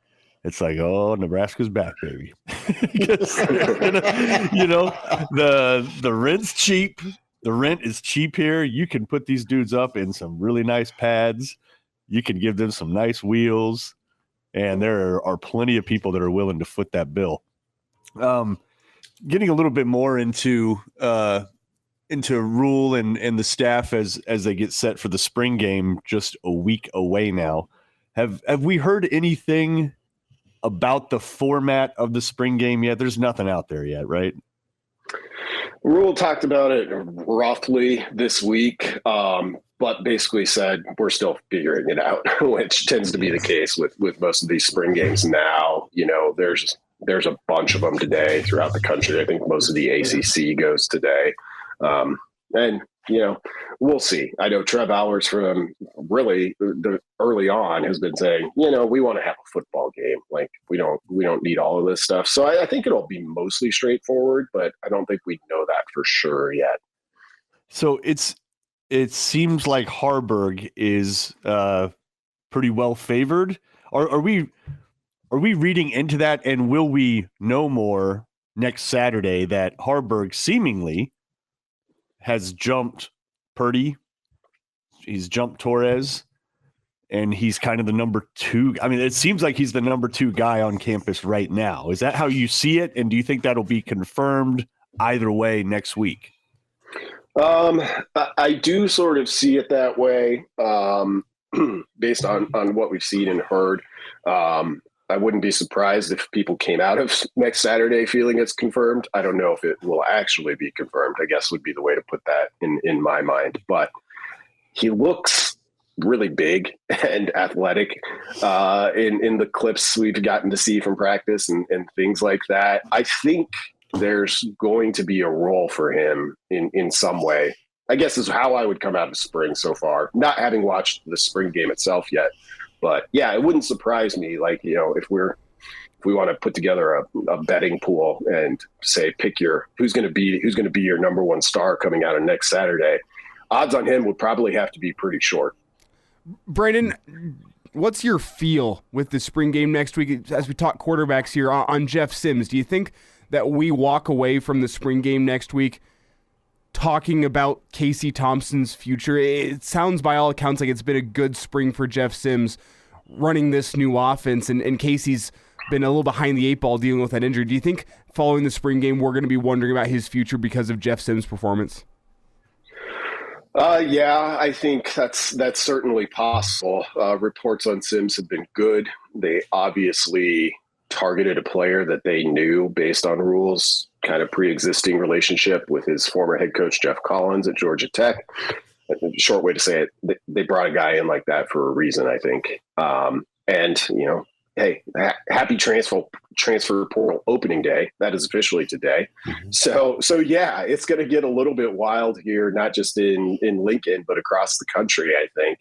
It's like, oh, Nebraska's back, baby. Because the rent's cheap. The rent is cheap here. You can put these dudes up in some really nice pads. You can give them some nice wheels. And there are plenty of people that are willing to foot that bill. Getting a little bit more into Rhule and the staff as they get set for the spring game just a week away now. Have we heard anything about the format of the spring game yet? There's nothing out there yet, right? Rhule talked about it roughly this week, but basically said we're still figuring it out, which tends to be the case with most of these spring games now. There's a bunch of them today throughout the country. I think most of the ACC goes today. And we'll see. I know Trev Allers from really the early on has been saying, we want to have a football game. Like we don't need all of this stuff. So I think it'll be mostly straightforward, but I don't think we know that for sure yet. So it seems like Harburg is pretty well favored. Are we reading into that? And will we know more next Saturday that Harburg seemingly has jumped Purdy, he's jumped Torres, and he's kind of the number 2. I mean, it seems like he's the number 2 guy on campus right now. Is that how you see it? And do you think that'll be confirmed either way next week? I do sort of see it that way, based on what we've seen and heard. I wouldn't be surprised if people came out of next Saturday feeling it's confirmed. I don't know if it will actually be confirmed, I guess would be the way to put that in my mind. But he looks really big and athletic in the clips we've gotten to see from practice and things like that. I think there's going to be a role for him in some way, I guess is how I would come out of spring so far, not having watched the spring game itself yet. But yeah, it wouldn't surprise me. Like, if we want to put together a betting pool and say, pick who's going to be your number 1 star coming out of next Saturday, odds on him would probably have to be pretty short. Brandon, what's your feel with the spring game next week as we talk quarterbacks here on Jeff Sims? Do you think that we walk away from the spring game next week talking about Casey Thompson's future? It sounds by all accounts like it's been a good spring for Jeff Sims running this new offense, and Casey's been a little behind the 8 ball dealing with that injury. Do you think following the spring game we're going to be wondering about his future because of Jeff Sims' performance? Yeah, I think that's certainly possible. Reports on Sims have been good. They obviously targeted a player that they knew based on Rhule's kind of pre-existing relationship with his former head coach, Jeff Collins at Georgia Tech. A short way to say it, they brought a guy in like that for a reason, I think. Hey, happy transfer portal opening day. That is officially today. So yeah, it's going to get a little bit wild here, not just in Lincoln, but across the country, I think.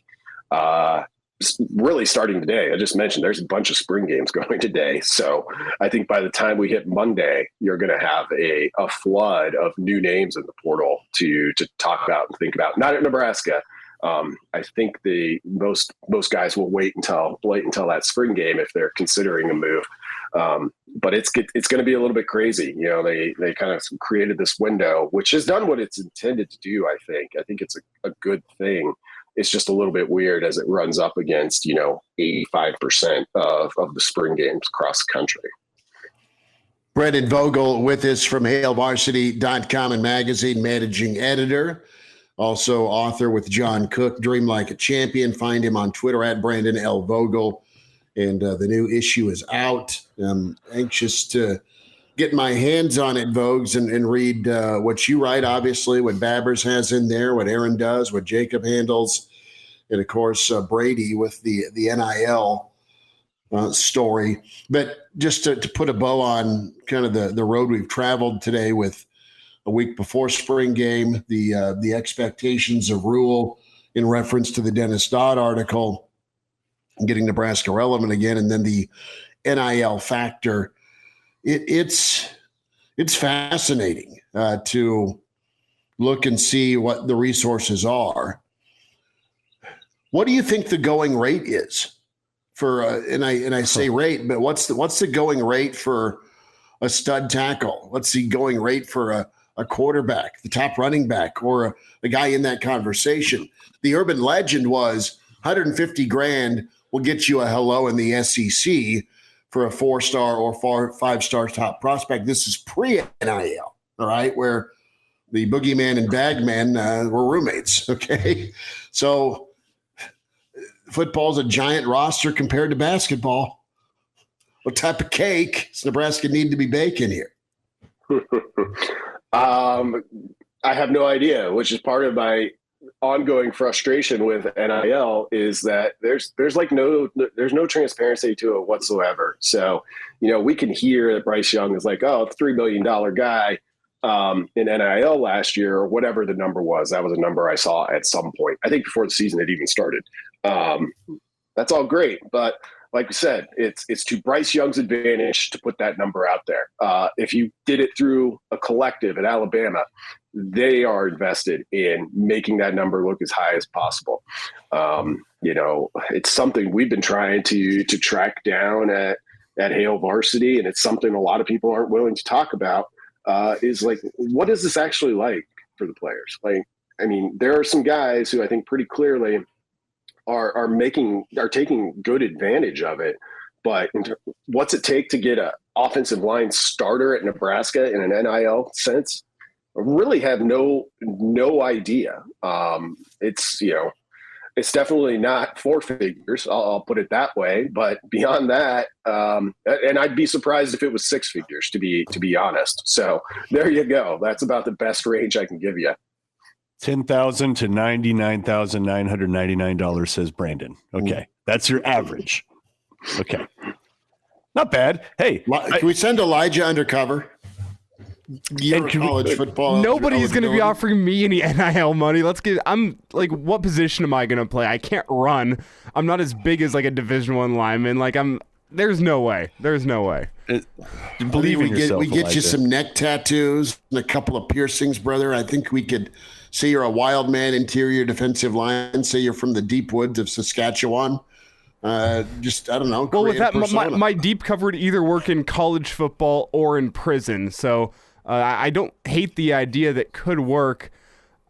Really starting today. I just mentioned there's a bunch of spring games going today. So I think by the time we hit Monday, you're going to have a flood of new names in the portal to talk about and think about. Not at Nebraska. I think most guys will wait until that spring game if they're considering a move. But it's going to be a little bit crazy. They kind of created this window, which has done what it's intended to do. I think it's a good thing. It's just a little bit weird as it runs up against, 85% of the spring games across the country. Brendan Vogel with us from HailVarsity.com and magazine managing editor. Also author with John Cook, Dream Like a Champion. Find him on Twitter at Brandon L. Vogel. And the new issue is out. I'm anxious to get my hands on it, Vogues, and read what you write, obviously, what Babbers has in there, what Aaron does, what Jacob handles, and, of course, Brady with the NIL story. But just to put a bow on kind of the road we've traveled today with a week before spring game, the expectations of Rhule in reference to the Dennis Dodd article, getting Nebraska relevant again, and then the NIL factor. It's it's fascinating to look and see what the resources are. What do you think the going rate is for? And I say rate, but what's the going rate for a stud tackle? What's the going rate for a quarterback, the top running back, or a guy in that conversation? The urban legend was $150,000 will get you a hello in the SEC for a 4-star or 5-star top prospect. This is pre-NIL, all right, where the boogeyman and bagman were roommates, okay? So football's a giant roster compared to basketball. What type of cake does Nebraska need to be baking here? I have no idea, which is part of my ongoing frustration with NIL is that there's no transparency to it whatsoever. So, we can hear that Bryce Young is like, oh, $3 million guy in NIL last year, or whatever the number was. That was a number I saw at some point, I think before the season had even started. That's all great. But like we said, it's to Bryce Young's advantage to put that number out there. If you did it through a collective at Alabama, they are invested in making that number look as high as possible. It's something we've been trying to track down at Hail Varsity, and it's something a lot of people aren't willing to talk about. Is like, what is this actually like for the players? There are some guys who I think pretty clearly are taking good advantage of it. But what's it take to get an offensive line starter at Nebraska in an NIL sense? I really have no idea. It's definitely not 4 figures. I'll put it that way. But beyond that, and I'd be surprised if it was 6 figures, to be honest. So there you go. That's about the best range I can give you. $10,000 to $99,999, says Brandon. Okay, that's your average. Okay, not bad. Hey, can we send Elijah undercover? College football. Nobody's going to be offering me any NIL money. I'm like, what position am I going to play? I can't run. I'm not as big as like a Division I lineman. There's no way. Believe in yourself. We get you some neck tattoos and a couple of piercings, brother. I think we could say you're a wild man, interior defensive line. Say you're from the deep woods of Saskatchewan. I don't know. Well, with that, my deep cover would either work in college football or in prison. So I don't hate the idea that could work.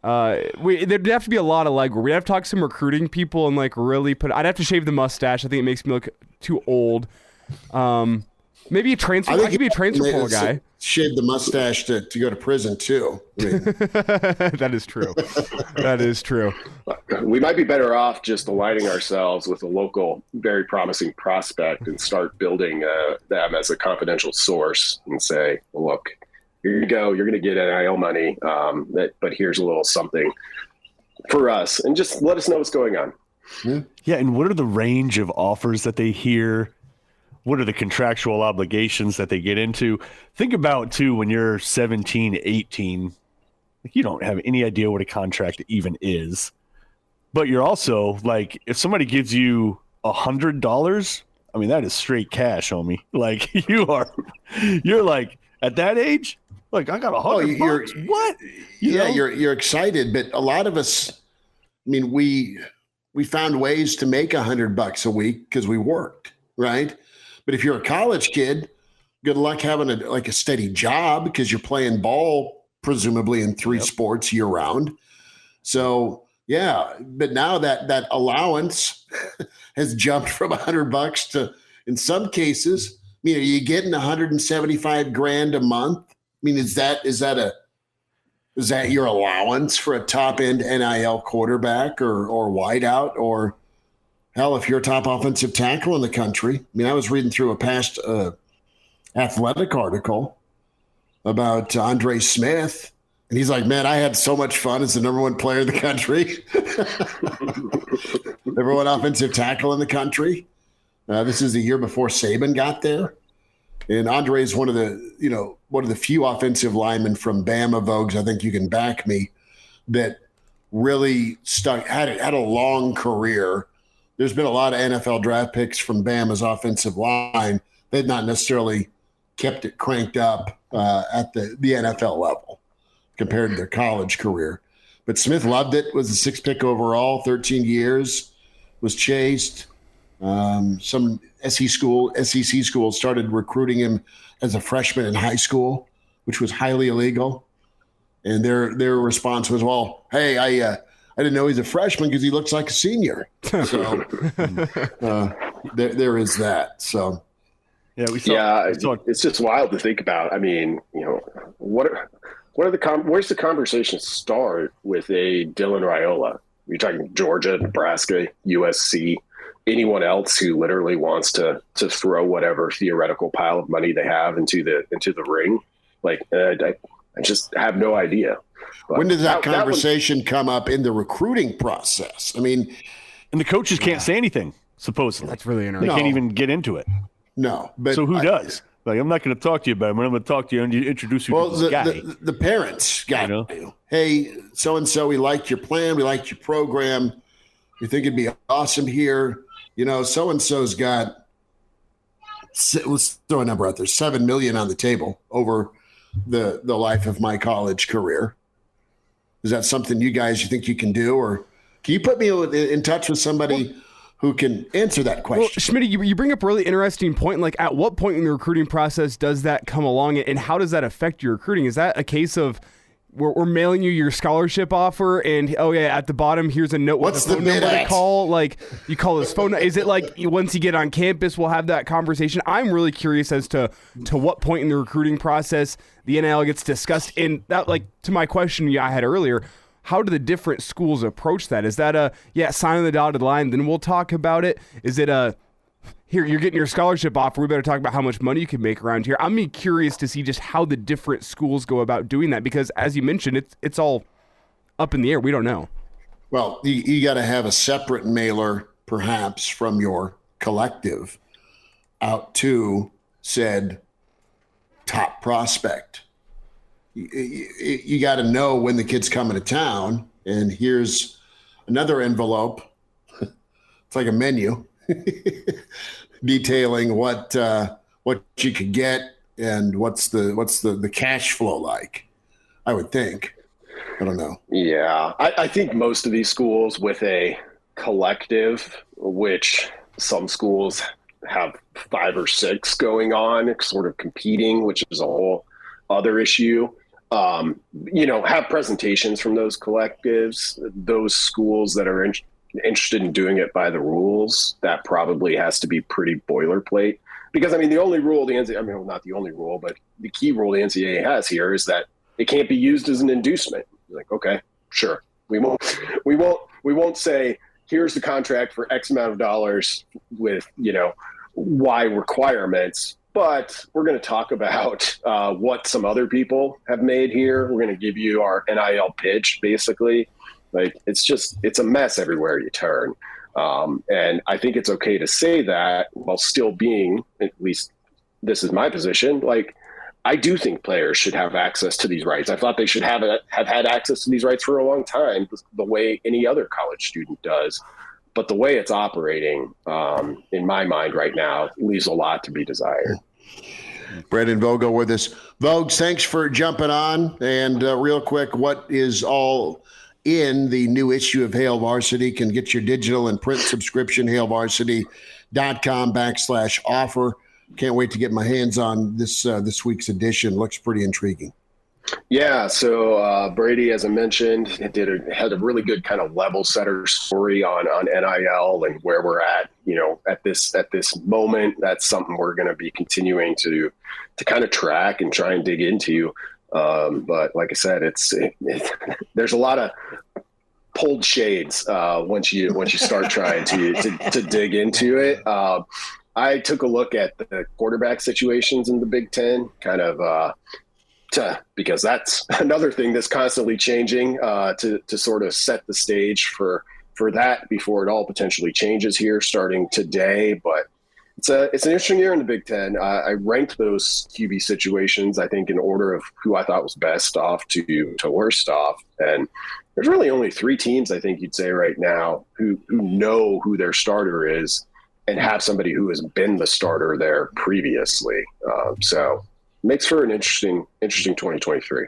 There'd have to be a lot of legwork. We'd have to talk to some recruiting people and really I'd have to shave the mustache. I think it makes me look too old. Maybe a transfer. I could be a transfer portal guy. Shave the mustache to go to prison too. That is true. That is true. We might be better off just aligning ourselves with a local, very promising prospect and start building them as a confidential source and say, look, here you go. You're going to get NIL money, but here's a little something for us, and just let us know what's going on. Yeah, and what are the range of offers that they hear? What are the contractual obligations that they get into? Think about, too, when you're 17, 18, you don't have any idea what a contract even is. But you're also, if somebody gives you $100, that is straight cash, homie. You're at that age, I got $100. What? You're excited, but a lot of us, we found ways to make $100 a week because we worked, right? But if you're a college kid, good luck having a steady job because you're playing ball, presumably in 3 sports year round. So yeah, but now that allowance has jumped from $100 to, in some cases, are you getting $175,000 a month? Is that your allowance for a top end NIL quarterback or wideout, or hell, if you're a top offensive tackle in the country? I was reading through a past athletic article about Andre Smith, and he's like, man, I had so much fun as the number 1 player in the country. Number 1 offensive tackle in the country. This is the year before Saban got there. And Andre is one of the few offensive linemen from Bama, Vogues, I think you can back me, that really had a long career. There's been a lot of NFL draft picks from Bama's offensive line. They've not necessarily kept it cranked up at the NFL level compared to their college career. But Smith loved it, was a 6th pick overall, 13 years, was chased. Some SEC schools started recruiting him as a freshman in high school, which was highly illegal. And their response was, well, hey, I didn't know he's a freshman because he looks like a senior. So there is that. So it's just wild to think about. I mean, where's the conversation start with a Dylan Raiola? You're talking Georgia, Nebraska, USC, anyone else who literally wants to throw whatever theoretical pile of money they have into the ring. Like, I just have no idea. But when did that conversation come up in the recruiting process? I mean, and the coaches can't say anything, supposedly. That's really interesting. They can't even get into it. No. But so who does? Like, I'm not going to talk to you about it, but I'm going to talk to you and introduce you to this guy. The parents got you. Hey, so-and-so, we liked your plan. We liked your program. We think it'd be awesome here. So-and-so's got, let's throw a number out there, $7 million on the table over the life of my college career. Is that something you think you can do? Or can you put me in touch with somebody who can answer that question? Well, Schmidt, you bring up a really interesting point. Like, at what point in the recruiting process does that come along, and how does that affect your recruiting? Is that a case of we're mailing you your scholarship offer, and at the bottom here's a note with the phone number to call? Like, you call his phone. Is it like once you get on campus, we'll have that conversation? I'm really curious as to what point in the recruiting process the NIL gets discussed. And that, like, to my question I had earlier, how do the different schools approach that? Is that sign on the dotted line, then we'll talk about it? Is it here, you're getting your scholarship offer, we better talk about how much money you can make around here? I'm curious to see just how the different schools go about doing that, because as you mentioned, it's all up in the air. We don't know. Well, you got to have a separate mailer, perhaps, from your collective out to said top prospect. You got to know when the kid's coming to town, and here's another envelope. It's like a menu detailing what you could get and what's the cash flow like. I would think. I don't know. Yeah, I think most of these schools with a collective, which some schools have 5 or 6 going on, sort of competing, which is a whole other issue. Have presentations from those collectives. Those schools that are interested in doing it by the rules, that probably has to be pretty boilerplate. Because, the only rule the NCAA, not the only rule, but the key rule the NCAA has here is that it can't be used as an inducement. Like, okay, sure. We won't say, here's the contract for X amount of dollars with, Y requirements. But we're going to talk about what some other people have made here. We're going to give you our NIL pitch, basically. Like, it's a mess everywhere you turn. And I think it's okay to say that while still being, at least this is my position, like, I do think players should have access to these rights. I thought they should have had access to these rights for a long time, the way any other college student does. But the way it's operating, in my mind right now, leaves a lot to be desired. Brandon Vogel with us. Vogue, thanks for jumping on. And real quick, what is all in the new issue of Hail Varsity? Can get your digital and print subscription, hailvarsity.com/offer. Can't wait to get my hands on this week's edition. Looks pretty intriguing. Yeah, so Brady, as I mentioned, had a really good kind of level setter story on NIL and where we're at, at this moment. That's something we're going to be continuing to kind of track and try and dig into. But like I said, there's a lot of pulled shades once you start trying to dig into it. I took a look at the quarterback situations in the Big Ten, kind of because that's another thing that's constantly changing, to sort of set the stage for that before it all potentially changes here starting today. But it's an interesting year in the Big Ten. I ranked those QB situations, I think, in order of who I thought was best off to worst off. And there's really only 3 teams, I think you'd say right now, who know who their starter is and have somebody who has been the starter there previously. So makes for an interesting 2023.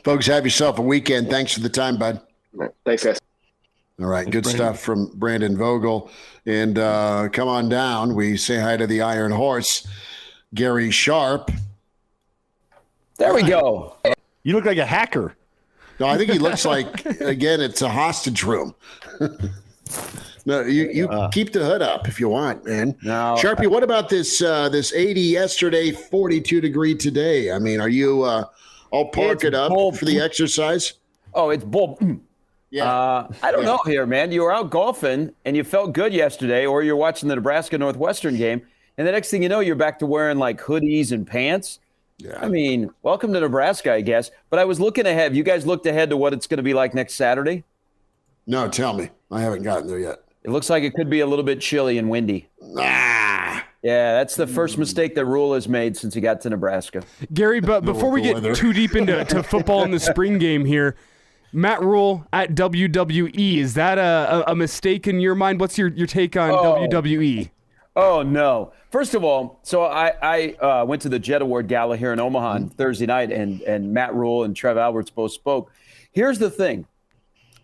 Folks, have yourself a weekend. Thanks for the time, bud. All right. Thanks, guys. All right, good stuff from Brandon Vogel. And come on down. We say hi to the Iron Horse, Gary Sharp. There we go. You look like a hacker. No, I think he looks like, again, it's a hostage room. No, you keep the hood up if you want, man. No, Sharpie, what about this 80 yesterday, 42 degree today? I mean, are you all parked up for the exercise? Oh, it's bull. Yeah. I don't know here, man. You were out golfing and you felt good yesterday, or you're watching the Nebraska Northwestern game, and the next thing you know, you're back to wearing like hoodies and pants. Yeah. I mean, welcome to Nebraska, I guess. But I was looking ahead. Have you guys looked ahead to what it's going to be like next Saturday? No, tell me. I haven't gotten there yet. It looks like it could be a little bit chilly and windy. Ah. Yeah, that's the first mistake that Rhule has made since he got to Nebraska. Gary, but before we get too deep into football in the spring game here, Matt Rhule at WWE, is that a mistake in your mind? What's your take on WWE? Oh, no. First of all, so I went to the Jet Award Gala here in Omaha on Thursday night, and Matt Rhule and Trev Alberts both spoke. Here's the thing.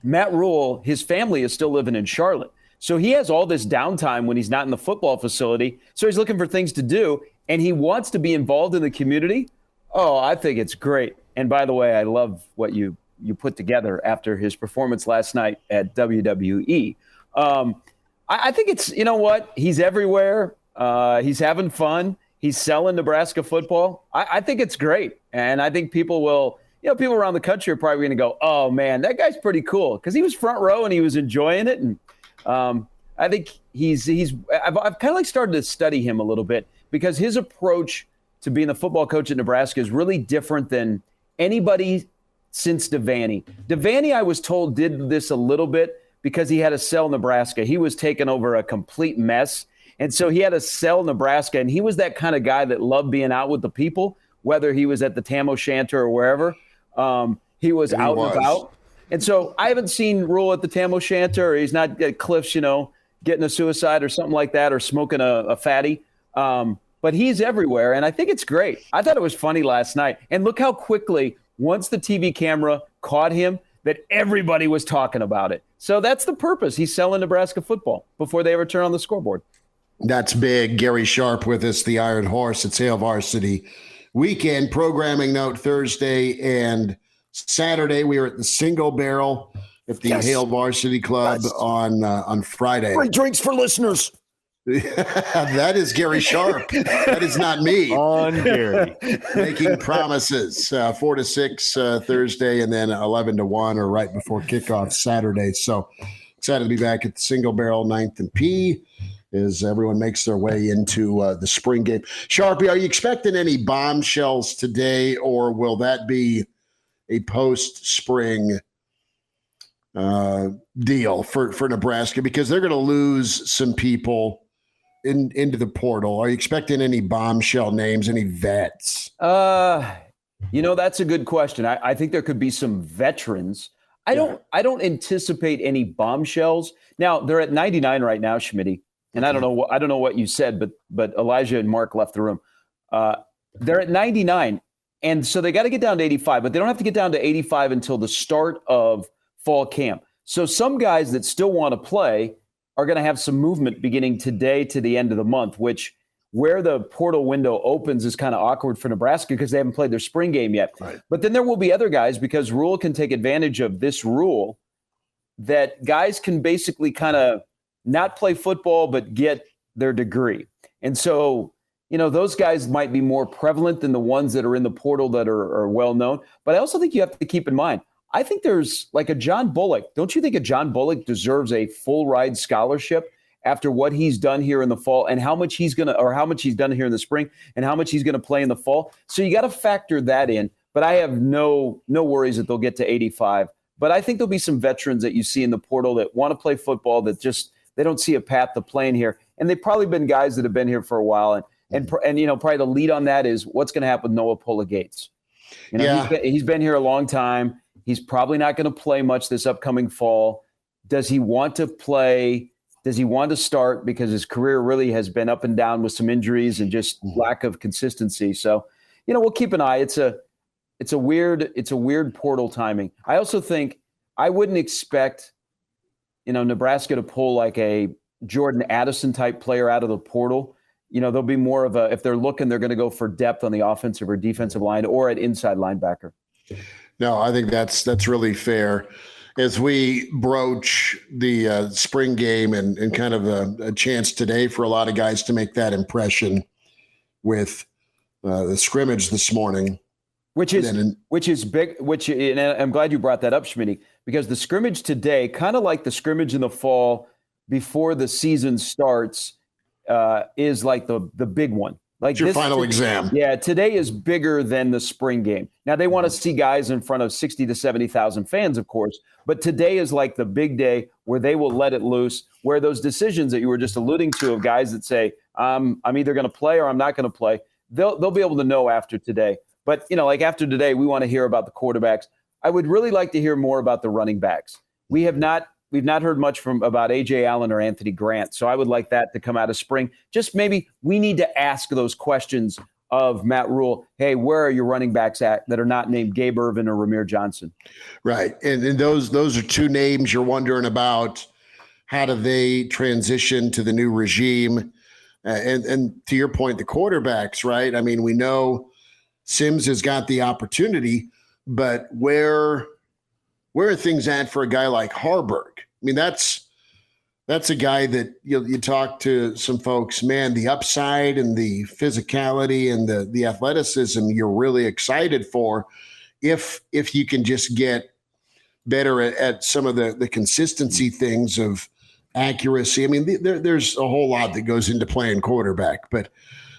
Matt Rhule, his family is still living in Charlotte. So he has all this downtime when he's not in the football facility. So he's looking for things to do, and he wants to be involved in the community. Oh, I think it's great. And by the way, I love what you put together after his performance last night at WWE. I think it's, you know what? He's everywhere. He's having fun. He's selling Nebraska football. I think it's great. And I think people will, people around the country are probably going to go, oh, man, that guy's pretty cool, because he was front row and he was enjoying it. And I think I've kind of like started to study him a little bit, because his approach to being the football coach at Nebraska is really different than anybody since Devaney. Devaney, I was told, did this a little bit because he had to sell Nebraska. He was taking over a complete mess. And so he had to sell Nebraska. And he was that kind of guy that loved being out with the people, whether he was at the Tam O'Shanter or wherever. He was out and about. And so I haven't seen Rhule at the Tam O'Shanter, or he's not at Cliff's, getting a suicide or something like that, or smoking a fatty. But he's everywhere, and I think it's great. I thought it was funny last night. And look how quickly, once the TV camera caught him, that everybody was talking about it. So that's the purpose. He's selling Nebraska football before they ever turn on the scoreboard. That's big. Gary Sharp with us, the Iron Horse. It's Hail Varsity Weekend. Programming note: Thursday and Saturday, we are at the Single Barrel at the Hail Varsity Club on Friday. Free drinks for listeners. That is Gary Sharp. That is not me. On Gary. Making promises. 4 to 6 Thursday, and then 11 to 1 or right before kickoff Saturday. So excited to be back at the Single Barrel, 9th and P, as everyone makes their way into the spring game. Sharpie, are you expecting any bombshells today, or will that be a post-spring deal for Nebraska? Because they're going to lose some people into the portal. Are you expecting any bombshell names, any vets? That's a good question. I think there could be some veterans. I don't anticipate any bombshells. Now, they're at 99 right now, Schmidt. And I don't know what you said, but Elijah and Mark left the room. They're at 99. And so they got to get down to 85, but they don't have to get down to 85 until the start of fall camp. So some guys that still want to play are going to have some movement beginning today to the end of the month, which where the portal window opens is kind of awkward for Nebraska because they haven't played their spring game yet. Right. But then there will be other guys, because Rhule can take advantage of this rule that guys can basically kind of not play football but get their degree. And so, those guys might be more prevalent than the ones that are in the portal that are well known. But I also think you have to keep in mind, I think there's like a John Bullock. Don't you think a John Bullock deserves a full ride scholarship after what he's done here in the fall, and how much he's done here in the spring, and how much he's going to play in the fall? So you got to factor that in. But I have no worries that they'll get to 85. But I think there'll be some veterans that you see in the portal that want to play football that just they don't see a path to playing here, and they've probably been guys that have been here for a while. And probably the lead on that is what's going to happen with Noah Pulla-Gates. He's been here a long time. He's probably not going to play much this upcoming fall. Does he want to play Does he want to start because his career really has been up and down with some injuries and just lack of consistency? So, we'll keep an eye. It's a weird portal timing. I also think I wouldn't expect, Nebraska to pull like a Jordan Addison type player out of the portal. There'll be more of if they're looking, they're going to go for depth on the offensive or defensive line or at inside linebacker. No, I think that's really fair. As we broach the spring game and kind of a chance today for a lot of guys to make that impression with the scrimmage this morning. Which is big, and I'm glad you brought that up, Schmidt, because the scrimmage today, kind of like the scrimmage in the fall before the season starts, is like the big one. Like it's your final exam. Yeah, today is bigger than the spring game. Now, they want to see guys in front of 60 to 70,000 fans, of course, but today is like the big day where they will let it loose, where those decisions that you were just alluding to of guys that say, I'm either going to play or I'm not going to play, they'll be able to know after today. But, like after today, we want to hear about the quarterbacks. I would really like to hear more about the running backs. We've not heard much about A.J. Allen or Anthony Grant, so I would like that to come out of spring. Just maybe we need to ask those questions of Matt Rhule. Hey, where are your running backs at that are not named Gabe Ervin or Ramir Johnson? Right, and those are two names you're wondering about. How do they transition to the new regime? And to your point, the quarterbacks, right? I mean, we know Sims has got the opportunity, but where are things at for a guy like Haarberg? I mean, that's a guy that you talk to some folks, man, the upside and the physicality and the athleticism you're really excited for if you can just get better at some of the consistency things of accuracy. I mean, there's a whole lot that goes into playing quarterback, but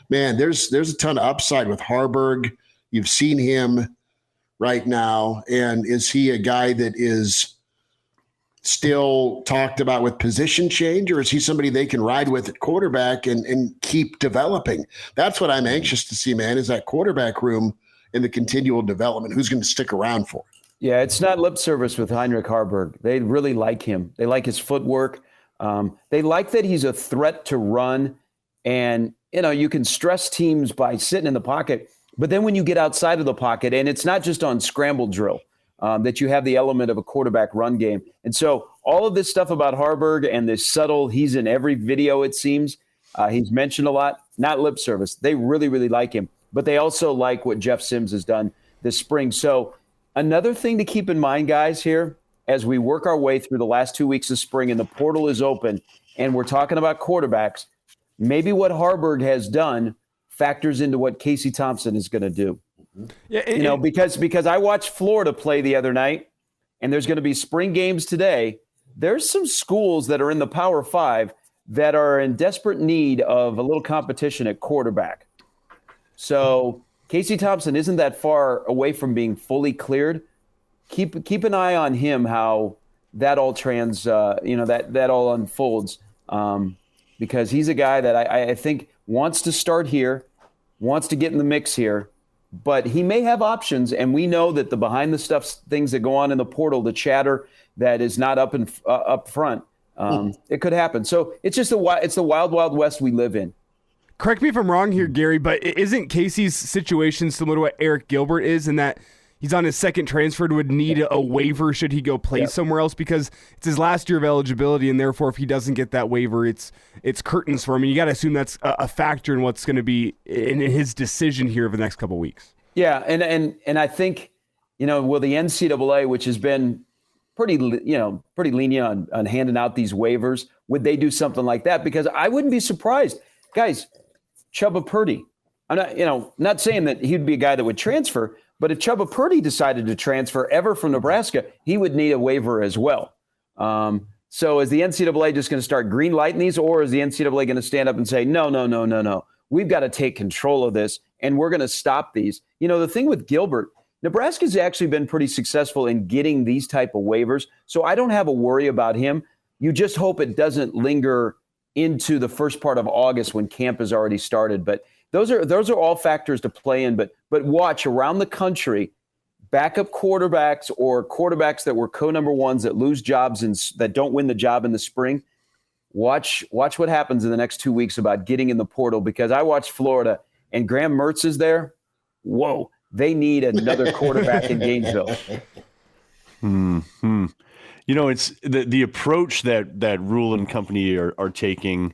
man, there's a ton of upside with Haarberg. You've seen him right now, and is he a guy that is still talked about with position change, or is he somebody they can ride with at quarterback and keep developing? That's what I'm anxious to see, man, is that quarterback room in the continual development. Who's going to stick around for it? Yeah, it's not lip service with Heinrich Haarberg. They really like him. They like his footwork. They like that he's a threat to run, and you can stress teams by sitting in the pocket. But then when you get outside of the pocket, and it's not just on scramble drill, that you have the element of a quarterback run game. And so all of this stuff about Haarberg and this subtle, he's in every video, it seems. He's mentioned a lot, not lip service. They really, really like him. But they also like what Jeff Sims has done this spring. So another thing to keep in mind, guys, here, as we work our way through the last 2 weeks of spring and the portal is open and we're talking about quarterbacks, maybe what Haarberg has done factors into what Casey Thompson is going to do. Yeah, because I watched Florida play the other night, and there's going to be spring games today. There's some schools that are in the Power 5 that are in desperate need of a little competition at quarterback. So Casey Thompson isn't that far away from being fully cleared. Keep an eye on him, how that all that all unfolds, because he's a guy that I think wants to start here, wants to get in the mix here, but he may have options. And we know that the behind the stuff things that go on in the portal, the chatter that is not up front, it could happen. So it's just it's the wild, wild west we live in. Correct me if I'm wrong here, Gary, but isn't Casey's situation similar to what Eric Gilbert is, in that he's on his second transfer and would need a waiver should he go play somewhere else, because it's his last year of eligibility, and therefore if he doesn't get that waiver, it's curtains for him. And you got to assume that's a factor in what's going to be in his decision here over the next couple of weeks. Yeah, and I think, will the NCAA, which has been pretty lenient on handing out these waivers, would they do something like that? Because I wouldn't be surprised. Guys, Chubba Purdy, I'm not saying that he'd be a guy that would transfer, but if Chubba Purdy decided to transfer ever from Nebraska, he would need a waiver as well. So is the NCAA just going to start green lighting these, or is the NCAA going to stand up and say, no, we've got to take control of this and we're going to stop these? The thing with Gilbert, Nebraska's actually been pretty successful in getting these type of waivers, so I don't have a worry about him. You just hope it doesn't linger into the first part of August when camp has already started. But those are all factors to play in. But watch around the country, backup quarterbacks or quarterbacks that were number ones that lose jobs and that don't win the job in the spring. watch what happens in the next 2 weeks about getting in the portal, because I watched Florida and Graham Mertz is there. Whoa, they need another quarterback in Gainesville. It's the approach that Rhule and company are taking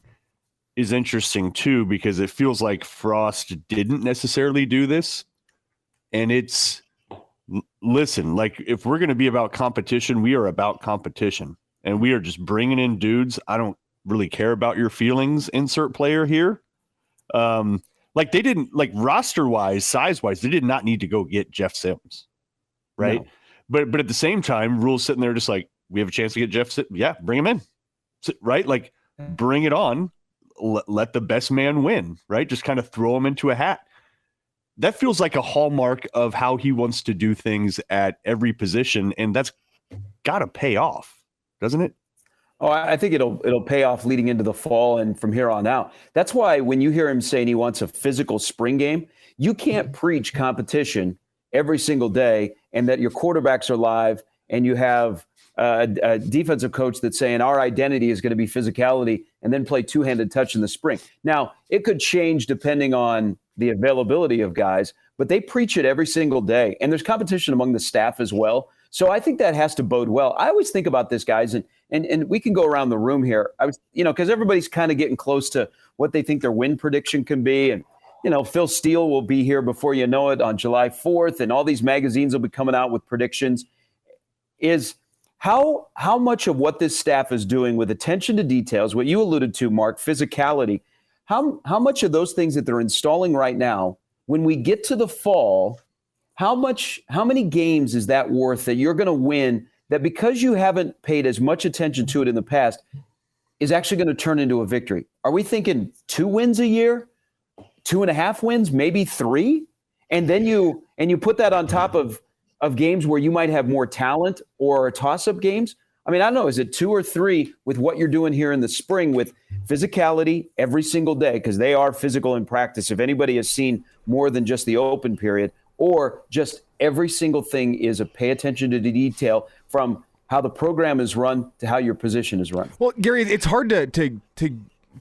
is interesting too, because it feels like Frost didn't necessarily do this. And it's, listen, like if we're going to be about competition, we are about competition, and we are just bringing in dudes. I don't really care about your feelings, insert player here. Like they didn't, like roster wise, size wise, they did not need to go get Jeff Sims. Right. No. But at the same time, Rhule's sitting there just like, we have a chance to get Jeff Sims. Yeah. Bring him in. Right. Like bring it on. Let the best man win, right? Just kind of throw him into a hat. That feels like a hallmark of how he wants to do things at every position, and that's got to pay off, doesn't it? Oh, I think it'll pay off leading into the fall and from here on out. That's why when you hear him saying he wants a physical spring game, you can't preach competition every single day and that your quarterbacks are live and you have a defensive coach that's saying our identity is going to be physicality and then play two-handed touch in the spring. Now, it could change depending on the availability of guys, but they preach it every single day. And there's competition among the staff as well. So I think that has to bode well. I always think about this, guys, and we can go around the room here. Because everybody's kind of getting close to what they think their win prediction can be. And, Phil Steele will be here before you know it on July 4th, and all these magazines will be coming out with predictions. Is how much of what this staff is doing with attention to details, what you alluded to, Mark, physicality, how much of those things that they're installing right now, when we get to the fall, how many games is that worth that you're going to win that because you haven't paid as much attention to it in the past is actually going to turn into a victory? Are we thinking 2 wins a year, 2.5 wins, maybe 3? And then you put that on top of games where you might have more talent or toss-up games? I mean, I don't know. Is it 2 or 3 with what you're doing here in the spring with physicality every single day? Because they are physical in practice. If anybody has seen more than just the open period, or just every single thing is a pay attention to the detail from how the program is run to how your position is run. Well, Gary, it's hard to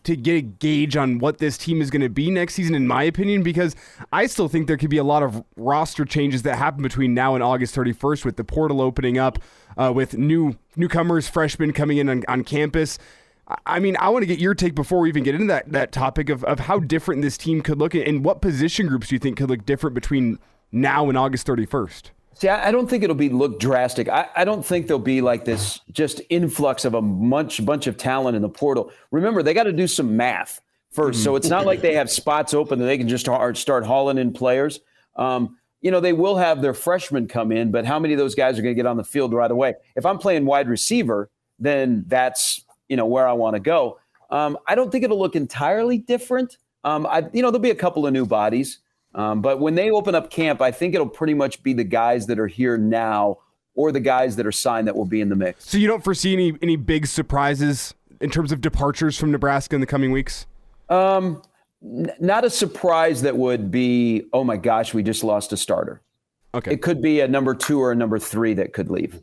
get a gauge on what this team is going to be next season, in my opinion, because I still think there could be a lot of roster changes that happen between now and August 31st with the portal opening up, with newcomers, freshmen coming in on campus. I mean, I want to get your take before we even get into that topic of how different this team could look, and what position groups do you think could look different between now and August 31st? See, I don't think it'll look drastic. I don't think there'll be like this just influx of a bunch of talent in the portal. Remember, they got to do some math first. So it's not like they have spots open that they can just start hauling in players. They will have their freshmen come in, but how many of those guys are going to get on the field right away? If I'm playing wide receiver, then that's, where I want to go. I don't think it'll look entirely different. There'll be a couple of new bodies. But when they open up camp, I think it'll pretty much be the guys that are here now or the guys that are signed that will be in the mix. So you don't foresee any big surprises in terms of departures from Nebraska in the coming weeks? Not a surprise that would be, oh my gosh, we just lost a starter. Okay. It could be a number 2 or a number 3 that could leave.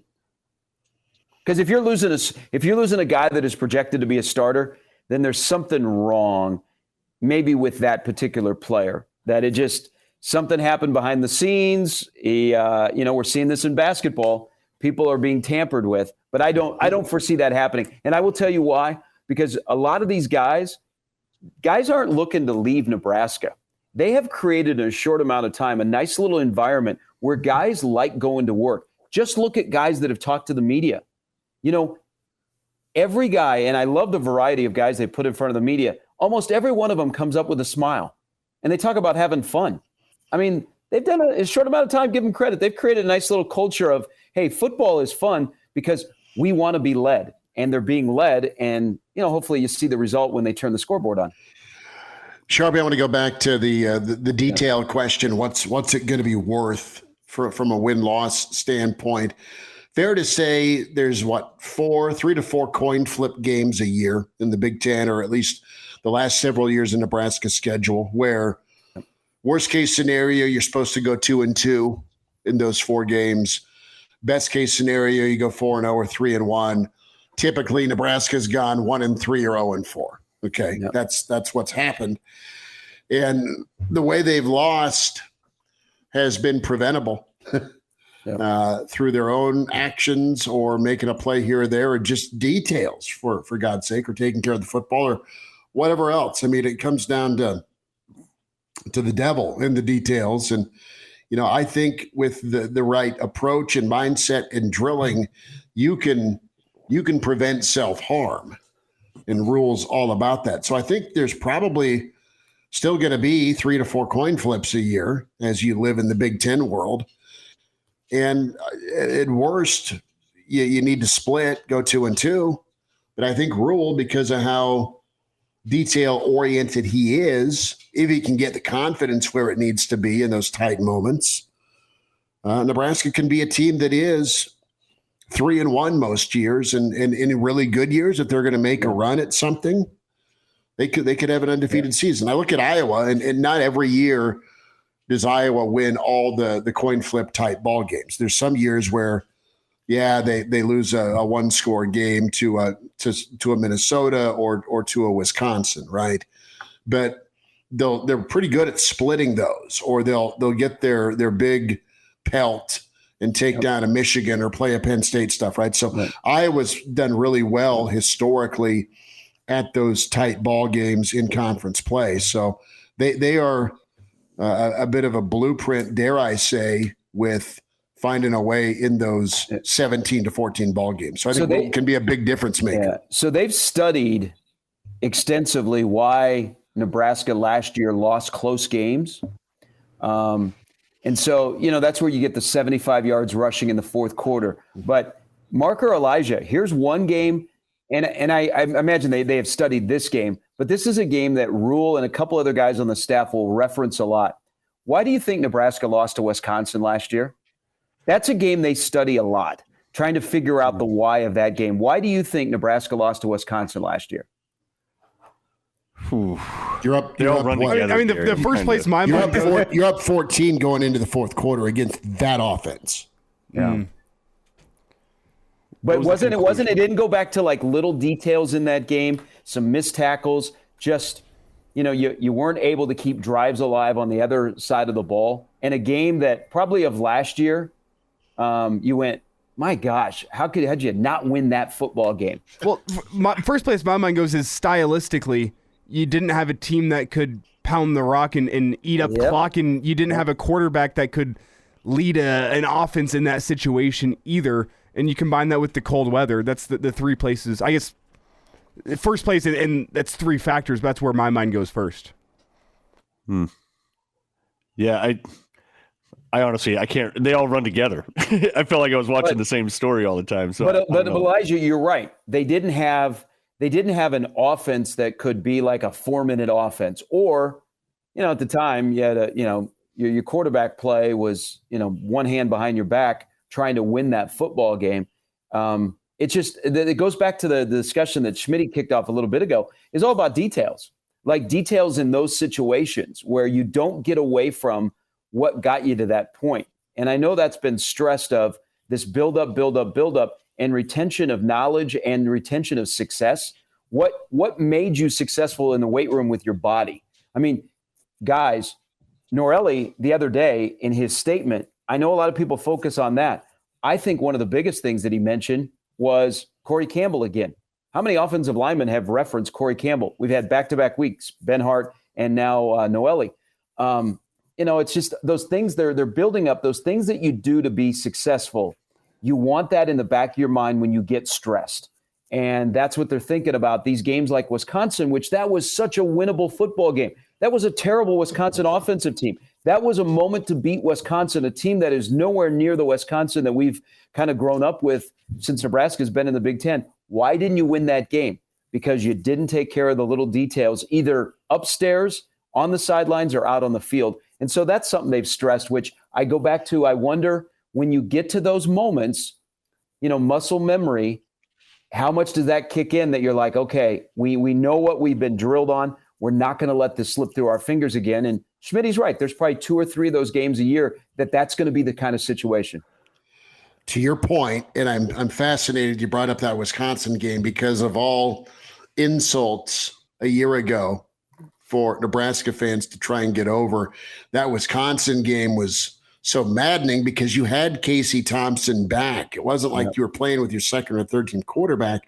Because if you're losing a guy that is projected to be a starter, then there's something wrong, maybe with that particular player. That it just something happened behind the scenes. We're seeing this in basketball. People are being tampered with, but I don't foresee that happening. And I will tell you why, because a lot of these guys aren't looking to leave Nebraska. They have created in a short amount of time a nice little environment where guys like going to work. Just look at guys that have talked to the media. Every guy, and I love the variety of guys they put in front of the media, almost every one of them comes up with a smile. And they talk about having fun. I mean, they've done a short amount of time, give them credit. They've created a nice little culture of, hey, football is fun because we want to be led. And they're being led. And, hopefully you see the result when they turn the scoreboard on. Sharpie, I want to go back to the detailed question. What's it going to be worth from a win-loss standpoint? Fair to say there's 3 to 4 coin flip games a year in the Big Ten, or at least the last several years in Nebraska's schedule, where worst case scenario, you're supposed to go 2-2 in those 4 games. Best case scenario, you go 4-0 or 3-1. typically Nebraska's gone 1-3 or 0-4. Okay, Yep. that's what's happened, and the way they've lost has been preventable through their own actions or making a play here or there, or just details for God's sake, or taking care of the football or whatever else. I mean, it comes down to the devil in the details, and I think with the right approach and mindset and drilling, you can prevent self-harm, and Rhule's all about that. So I think there's probably still going to be 3 to 4 coin flips a year as you live in the Big Ten world. And at worst, you need to split, go 2-2. But I think Rhule, because of how detail-oriented he is, if he can get the confidence where it needs to be in those tight moments, Nebraska can be a team that is 3-1 most years, and in really good years, if they're going to make a run at something, they could have an undefeated season. I look at Iowa, and not every year does Iowa win all the coin flip type ball games. There's some years where, they lose a one-score game to a Minnesota or to a Wisconsin, right? But they're pretty good at splitting those, or they'll get their big pelt and take down a Michigan or play a Penn State stuff, right? So Iowa's done really well historically at those tight ball games in conference play. So they are a bit of a blueprint, dare I say, with finding a way in those 17 to 14 ball games. So I think it can be a big difference maker. Yeah. So they've studied extensively why Nebraska last year lost close games. And so, that's where you get the 75 yards rushing in the fourth quarter. But Mark or Elijah, here's one game, and I imagine they have studied this game, but this is a game that Rhule and a couple other guys on the staff will reference a lot. Why do you think Nebraska lost to Wisconsin last year? That's a game they study a lot, trying to figure out the why of that game. Why do you think Nebraska lost to Wisconsin last year? You're up. They all run together. I mean, the first place my You're mind up, goes. you're up 14 going into the fourth quarter against that offense. Yeah. But it didn't go back to like little details in that game, some missed tackles, just, you weren't able to keep drives alive on the other side of the ball. And a game that probably of last year, you went, my gosh, how'd you not win that football game? Well, first place my mind goes is stylistically, you didn't have a team that could pound the rock and eat up clock, and you didn't have a quarterback that could lead an offense in that situation either. And you combine that with the cold weather. That's the three places. I guess first place, and that's three factors. But that's where my mind goes first. Yeah, I honestly, I can't. They all run together. I felt like I was watching the same story all the time. So, but Elijah, you're right. They didn't have an offense that could be like a 4-minute offense, or, at the time you had your quarterback play was, one hand behind your back trying to win that football game. It goes back to the discussion that Schmidt kicked off a little bit ago. Is all about details, like details in those situations where you don't get away from what got you to that point. And I know that's been stressed of this build up, and retention of knowledge and retention of success. What made you successful in the weight room with your body? I mean, guys, Norelli the other day in his statement, I know a lot of people focus on that. I think one of the biggest things that he mentioned was Corey Campbell again. How many offensive linemen have referenced Corey Campbell? We've had back-to-back weeks, Ben Hart and now Noelli. It's just those things they're building up, those things that you do to be successful. You want that in the back of your mind when you get stressed. And that's what they're thinking about these games like Wisconsin, which that was such a winnable football game. That was a terrible Wisconsin offensive team. That was a moment to beat Wisconsin, a team that is nowhere near the Wisconsin that we've kind of grown up with since Nebraska's been in the Big Ten. Why didn't you win that game? Because you didn't take care of the little details, either upstairs, on the sidelines, or out on the field. And so that's something they've stressed, which I go back to. I wonder, when you get to those moments, muscle memory, how much does that kick in that you're like, okay, we know what we've been drilled on. We're not going to let this slip through our fingers again. And Schmidt's right. There's probably 2 or 3 of those games a year that's going to be the kind of situation. to your point, and I'm fascinated you brought up that Wisconsin game because of all insults a year ago for Nebraska fans to try and get over. That Wisconsin game was so maddening because you had Casey Thompson back. It wasn't like you were playing with your second or third team quarterback.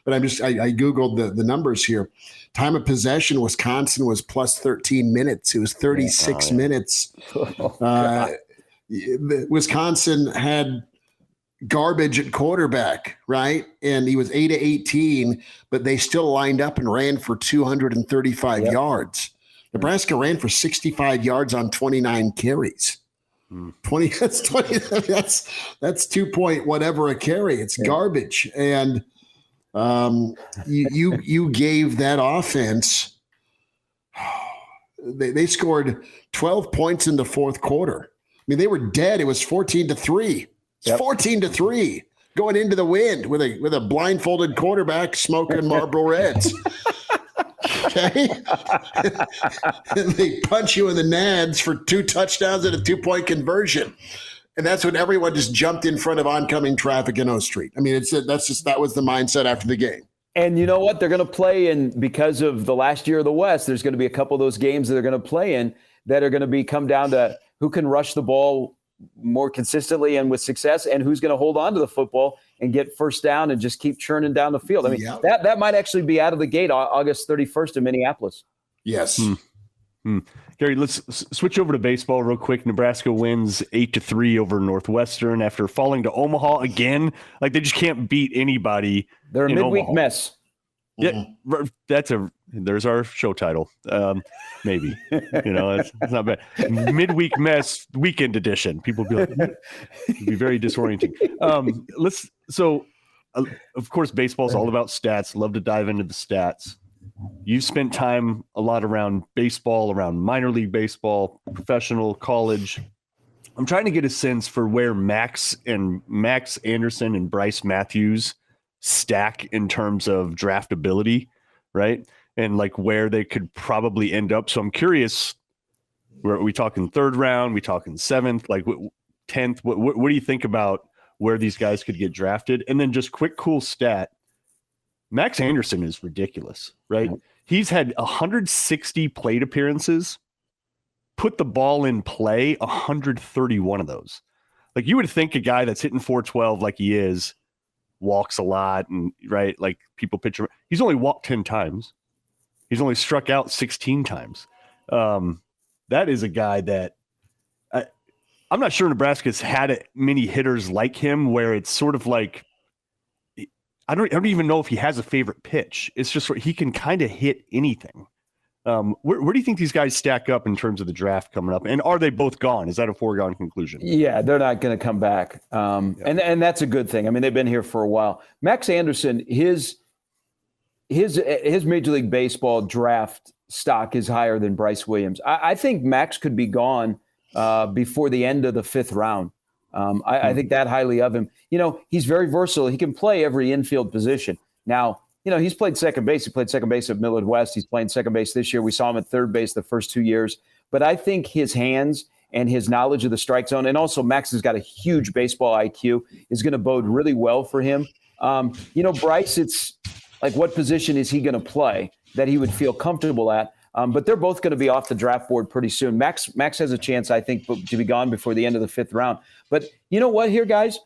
But I Googled the numbers here. Time of possession, Wisconsin was plus 13 minutes. It was 36 minutes. Wisconsin had garbage at quarterback, right? And he was 8-18, but they still lined up and ran for 235 yards. Nebraska ran for 65 yards on 29 carries. 20 that's 2 point whatever a carry. It's garbage. And you gave that offense, they scored 12 points in the fourth quarter. I mean, they were dead. It was 14-3. It's 14-3 going into the wind with a blindfolded quarterback smoking Marlboro Reds. Okay. And they punch you in the nads for 2 touchdowns and a 2-point conversion. And that's when everyone just jumped in front of oncoming traffic in O Street. I mean, that was the mindset after the game. And you know what? They're going to play in, because of the last year of the West, there's going to be a couple of those games that they're going to play in that are going to come down to who can rush the ball more consistently and with success, and who's going to hold on to the football and get first down and just keep churning down the field. I mean, that might actually be out of the gate August 31st in Minneapolis. Yes. Gary, let's switch over to baseball real quick. Nebraska wins 8-3 over Northwestern after falling to Omaha again. Like, they just can't beat anybody. They're a midweek Omaha. mess. Yeah, there's our show title. Maybe, it's not bad. Midweek mess, weekend edition. People be like, it'd be very disorienting. Of course, baseball's all about stats. Love to dive into the stats. You've spent time a lot around baseball, around minor league baseball, professional, college. I'm trying to get a sense for where Max Anderson and Bryce Matthews stack in terms of draftability, right? And like where they could probably end up. So I'm curious, are we talking third round? We talking seventh, like 10th? What do you think about where these guys could get drafted? And then just quick, cool stat. Max Anderson is ridiculous, right? He's had 160 plate appearances, put the ball in play 131 of those. Like, you would think a guy that's hitting 412 like he is, walks a lot, and right, like people picture, he's only walked 10 times. He's only struck out 16 times. That is a guy that I'm not sure Nebraska's had many hitters like him, where it's sort of like, I don't even know if he has a favorite pitch. It's just he can kind of hit anything. Where do you think these guys stack up in terms of the draft coming up? And are they both gone? Is that a foregone conclusion? Yeah, they're not going to come back. And that's a good thing. I mean, they've been here for a while. Max Anderson, his Major League Baseball draft stock is higher than Bryce Williams. I think Max could be gone before the end of the 5th round. I think that highly of him. He's very versatile. He can play every infield position. Now, he's played second base. He played second base at Millard West. He's playing second base this year. We saw him at third base the first 2 years. But I think his hands and his knowledge of the strike zone, and also Max has got a huge baseball IQ, is going to bode really well for him. Bryce, it's like, what position is he going to play that he would feel comfortable at? But they're both going to be off the draft board pretty soon. Max has a chance, I think, to be gone before the end of the 5th round. But you know what here, guys?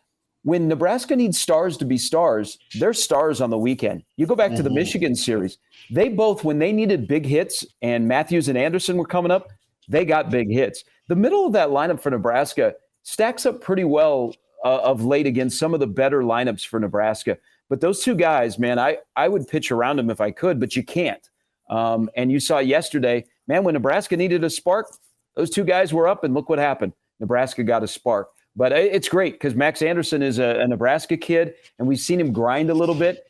When Nebraska needs stars to be stars, they're stars on the weekend. You go back to the Michigan series. They both, when they needed big hits and Matthews and Anderson were coming up, they got big hits. The middle of that lineup for Nebraska stacks up pretty well of late against some of the better lineups for Nebraska. But those two guys, man, I would pitch around them if I could, but you can't. And you saw yesterday, man, when Nebraska needed a spark, those two guys were up, and look what happened. Nebraska got a spark. But it's great because Max Anderson is a Nebraska kid, and we've seen him grind a little bit.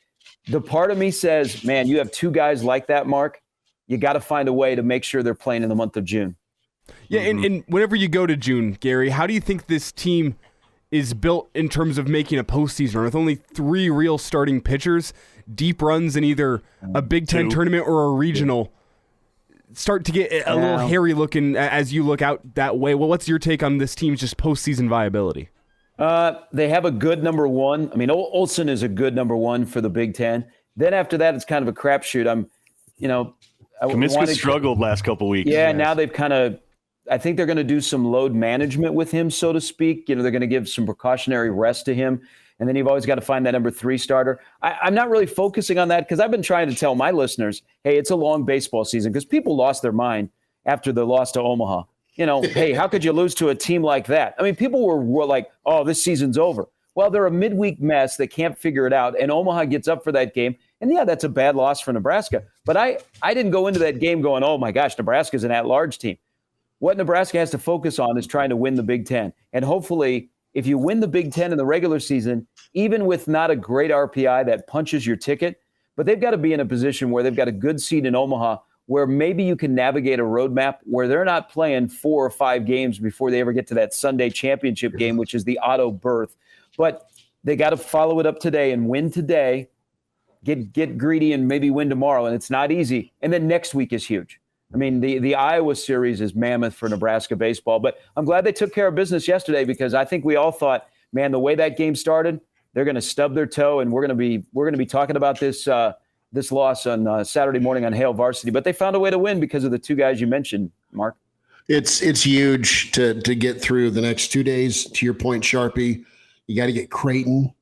The part of me says, man, you have two guys like that, Mark. You got to find a way to make sure they're playing in the month of June. Yeah, and whenever you go to June, Gary, how do you think this team is built in terms of making a postseason run with only 3 real starting pitchers, deep runs in either a Big Ten tournament or a regional? Start to get a little hairy looking as you look out that way. Well, what's your take on this team's just postseason viability? They have a good number one. I mean, Olsen is a good number one for the Big Ten. Then after that, it's kind of a crapshoot. Comiskey struggled last couple weeks. Yeah, yes. Now they've kind of – I think they're going to do some load management with him, so to speak. They're going to give some precautionary rest to him. And then you've always got to find that number 3 starter. I'm not really focusing on that because I've been trying to tell my listeners, hey, it's a long baseball season because people lost their mind after the loss to Omaha. Hey, how could you lose to a team like that? I mean, people were like, oh, this season's over. Well, they're a midweek mess. They can't figure it out. And Omaha gets up for that game. And, yeah, that's a bad loss for Nebraska. But I didn't go into that game going, oh, my gosh, Nebraska's an at-large team. What Nebraska has to focus on is trying to win the Big Ten. And hopefully, if you win the Big Ten in the regular season, even with not a great RPI that punches your ticket, but they've got to be in a position where they've got a good seed in Omaha where maybe you can navigate a roadmap where they're not playing 4 or 5 games before they ever get to that Sunday championship game, which is the auto berth. But they got to follow it up today and win today, get greedy and maybe win tomorrow. And it's not easy. And then next week is huge. I mean, the Iowa series is mammoth for Nebraska baseball. But I'm glad they took care of business yesterday because I think we all thought, man, the way that game started, they're going to stub their toe, and we're going to be talking about this loss on Saturday morning on Hail Varsity. But they found a way to win because of the 2 guys you mentioned, Mark. It's huge to get through the next 2 days. To your point, Sharpie, you got to get Creighton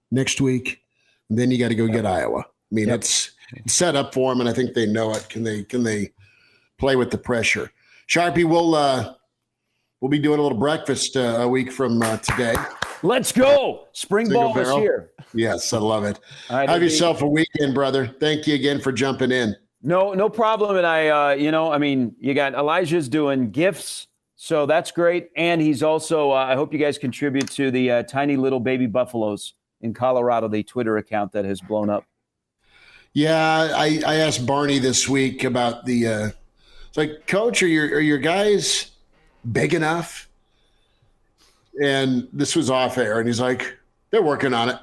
next week, and then you got to go get Iowa. I mean, it's set up for them, and I think they know it. Can they play with the pressure? Sharpie, we'll be doing a little breakfast a week from today. Let's go. Spring ball is here. Yes, I love it. All right, have yourself a weekend, brother. Thank you again for jumping in. No problem. And you got Elijah's doing gifts, so that's great. And he's also, I hope you guys contribute to the Tiny Little Baby Buffaloes in Colorado, the Twitter account that has blown up. Yeah, I asked Barney this week about the it's like, Coach, are your guys big enough? And this was off air, and he's like, they're working on it.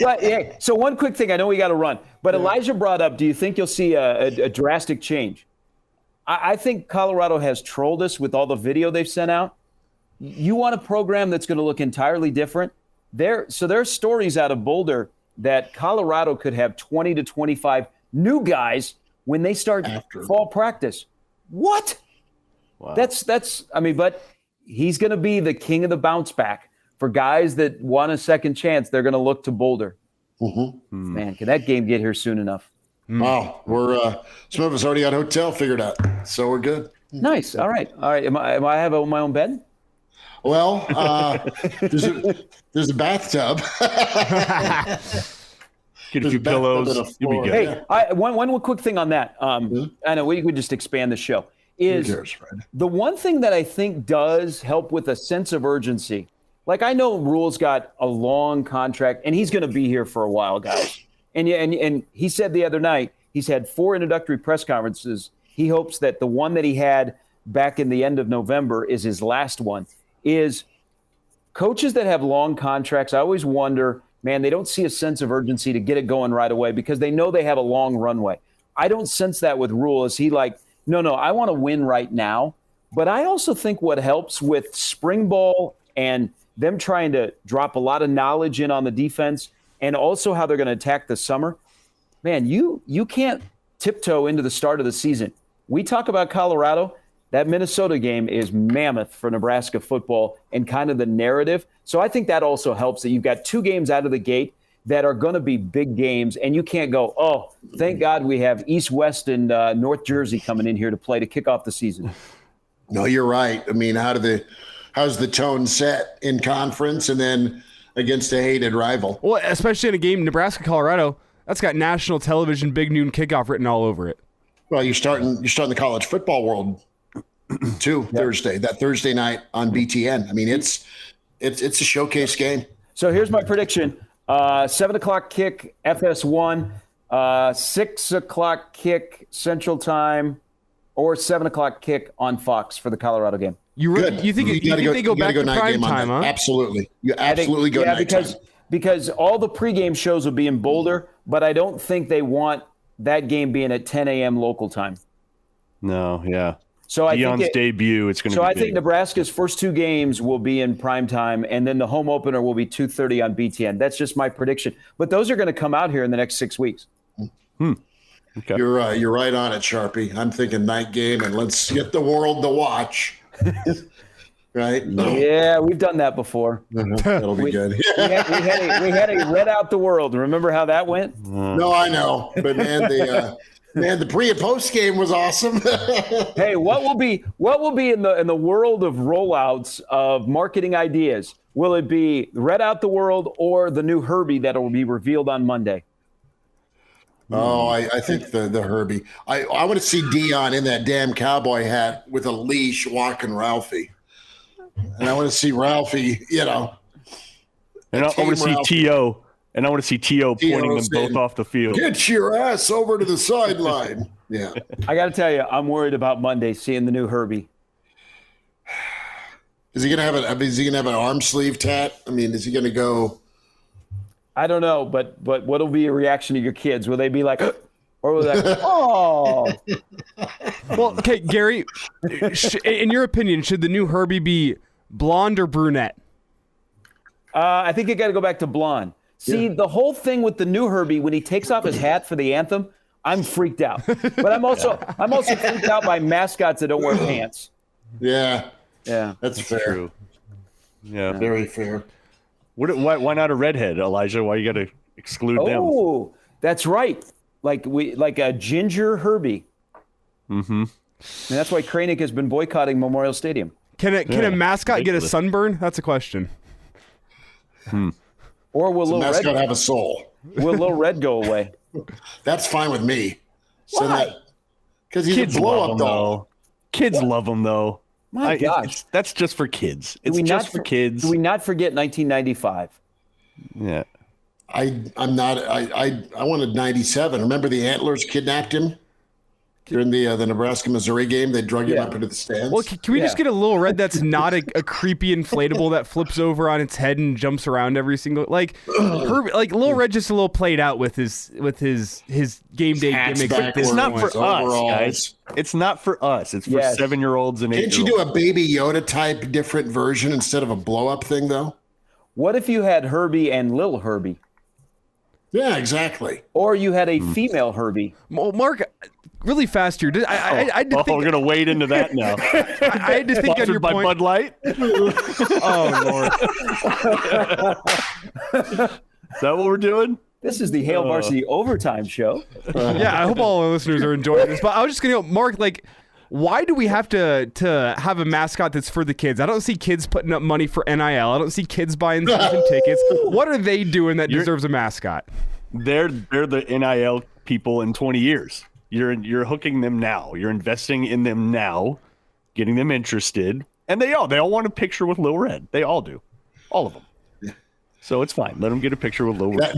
But, yeah, so one quick thing, I know we got to run, but Elijah brought up, do you think you'll see a drastic change? I think Colorado has trolled us with all the video they've sent out. You want a program that's going to look entirely different? There's stories out of Boulder that Colorado could have 20 to 25 new guys when they start fall practice. What? Wow. But he's going to be the king of the bounce back. For guys that want a second chance, they're going to look to Boulder. Mm-hmm. Man, can that game get here soon enough? Wow, we're some of us already got a hotel figured out, so we're good. Nice. All right. Am I have my own bed? Well, there's a bathtub. Get a few pillows. You'll be good. Hey, one quick thing on that. I know we could just expand the show. The one thing that I think does help with a sense of urgency. Like, I know Rhule's got a long contract, and he's going to be here for a while, guys. And he said the other night, he's had 4 introductory press conferences. He hopes that the one that he had back in the end of November is his last one. Is coaches that have long contracts, I always wonder, man, they don't see a sense of urgency to get it going right away because they know they have a long runway. I don't sense that with Rhule. Is he like, no, I want to win right now. But I also think what helps with spring ball and them trying to drop a lot of knowledge in on the defense and also how they're going to attack the summer, man, you can't tiptoe into the start of the season. We talk about Colorado. That Minnesota game is mammoth for Nebraska football and kind of the narrative. So I think that also helps that you've got 2 games out of the gate that are going to be big games, and you can't go, oh, thank God we have East, West, and North Jersey coming in here to play to kick off the season. No, you're right. I mean, how's the tone set in conference and then against a hated rival? Well, especially in a game, Nebraska-Colorado, that's got national television big noon kickoff written all over it. Well, you're starting the college football world too. Thursday night on BTN. I mean, it's a showcase game. So here's my prediction: 7:00 kick FS1, 6:00 kick Central Time, or 7:00 kick on Fox for the Colorado game. You think they go back to prime time? Huh? Absolutely, you absolutely go night time. Because all the pregame shows will be in Boulder, but I don't think they want that game being at 10 a.m. local time. No, yeah. So Deion's debut. It's going to be. So I big. think Nebraska's first 2 games will be in prime time, and then the home opener will be 2:30 on BTN. That's just my prediction. But those are going to come out here in the next 6 weeks. Okay. You're right on it, Sharpie. I'm thinking night game, and let's get the world to watch. Right? Yeah, we've done that before. That'll be good. we had a read out the world. Remember how that went? No, I know, but man, the pre and post game was awesome. Hey, what will be in the world of rollouts of marketing ideas? Will it be read out the world or the new Herbie that will be revealed on Monday? Oh, I think the Herbie. I want to see Deion in that damn cowboy hat with a leash walking Ralphie. And I want to see Ralphie, And I want to see T.O. And I want to see T.O. pointing them both off the field. Get your ass over to the sideline. Yeah. I got to tell you, I'm worried about Monday seeing the new Herbie. Is he gonna have an arm sleeve tat? I mean, is he gonna go? I don't know, but what'll be your reaction to your kids? Will they be like, or will they like, oh? Well, okay, Gary, in your opinion, should the new Herbie be blonde or brunette? I think you got to go back to blonde. See, the whole thing with the new Herbie, when he takes off his hat for the anthem, I'm freaked out. But I'm also freaked out by mascots that don't wear pants. Yeah, that's fair. True. Yeah, very fair. Why not a redhead, Elijah? Why you got to exclude them? Oh, that's right. Like a ginger Herbie. Mm-hmm. And that's why Kraynak has been boycotting Memorial Stadium. Can a mascot get a sunburn? That's a question. Or will Little mascot Red have a soul? Will Little Red go away? That's fine with me. Why? Because he's a blow up doll. Kids love him though. My gosh, that's just for kids. It's just for kids. Do we not forget 1995? Yeah. I wanted 97. Remember the Antlers kidnapped him during the Nebraska-Missouri game? They drug him up into the stands. Well, can we just get a Little Red that's not a creepy inflatable that flips over on its head and jumps around every single Little Red just a little played out with his game day gimmick. It's not for us, guys. It's not for us. It's for 7-year-olds and 8-year-olds. Can't you do a Baby Yoda type different version instead of a blow up thing though? What if you had Herbie and Little Herbie? Yeah, exactly. Or you had a female Herbie. Well, Mark, really fast here. I think we're gonna wade into that now. I had to think on your by point. Bud Light. Oh Lord. Is that what we're doing? This is the Hail Varsity Overtime Show. Yeah, I hope all our listeners are enjoying this. But I was just gonna go, Mark, why do we have to have a mascot that's for the kids? I don't see kids putting up money for NIL. I don't see kids buying season tickets. What are they doing that deserves a mascot? They're the NIL people in 20 years. You're hooking them now. You're investing in them now, getting them interested, and they all want a picture with Lil Red. They all do, all of them. So it's fine. Let them get a picture with Lil Red.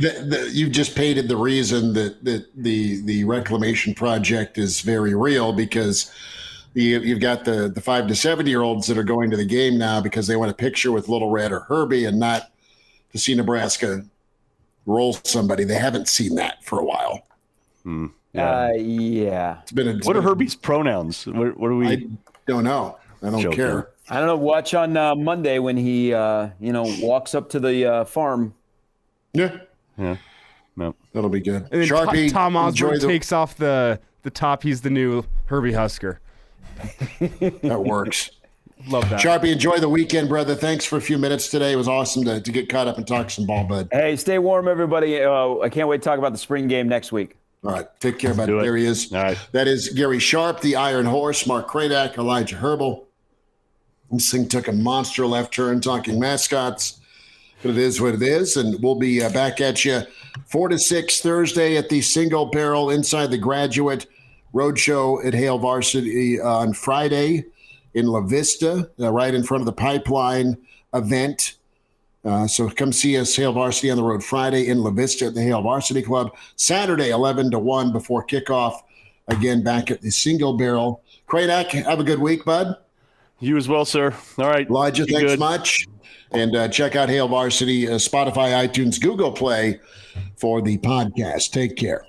You've just painted the reason that the reclamation project is very real, because you've got the 5 to 7-year-olds that are going to the game now because they want a picture with Little Red or Herbie and not to see Nebraska roll somebody. They haven't seen that for a while. Yeah. What are Herbie's pronouns? What are we? I don't know. I don't care. I don't know. Watch on Monday when he walks up to the farm. Yeah. No. That'll be good. And then Sharpie, Tom Osborne takes off the top. He's the new Herbie Husker. That works. Love that. Sharpie, enjoy the weekend, brother. Thanks for a few minutes today. It was awesome to get caught up and talk some ball, bud. Hey, stay warm, everybody. I can't wait to talk about the spring game next week. All right. Take care, buddy. There he is. All right. That is Gary Sharp, the Iron Horse, Mark Kraynak, Elijah Herbel. This thing took a monster left turn talking mascots, but it is what it is. And we'll be back at you 4 to 6 Thursday at the Single Barrel Inside the Graduate Roadshow at Hail Varsity on Friday in La Vista, right in front of the Pipeline event. So come see us, Hail Varsity on the road Friday in La Vista at the Hail Varsity Club. Saturday, 11 to 1 before kickoff. Again, back at the Single Barrel. Kraynak, have a good week, bud. You as well, sir. All right. Elijah, thanks much. And check out Hail Varsity, Spotify, iTunes, Google Play for the podcast. Take care.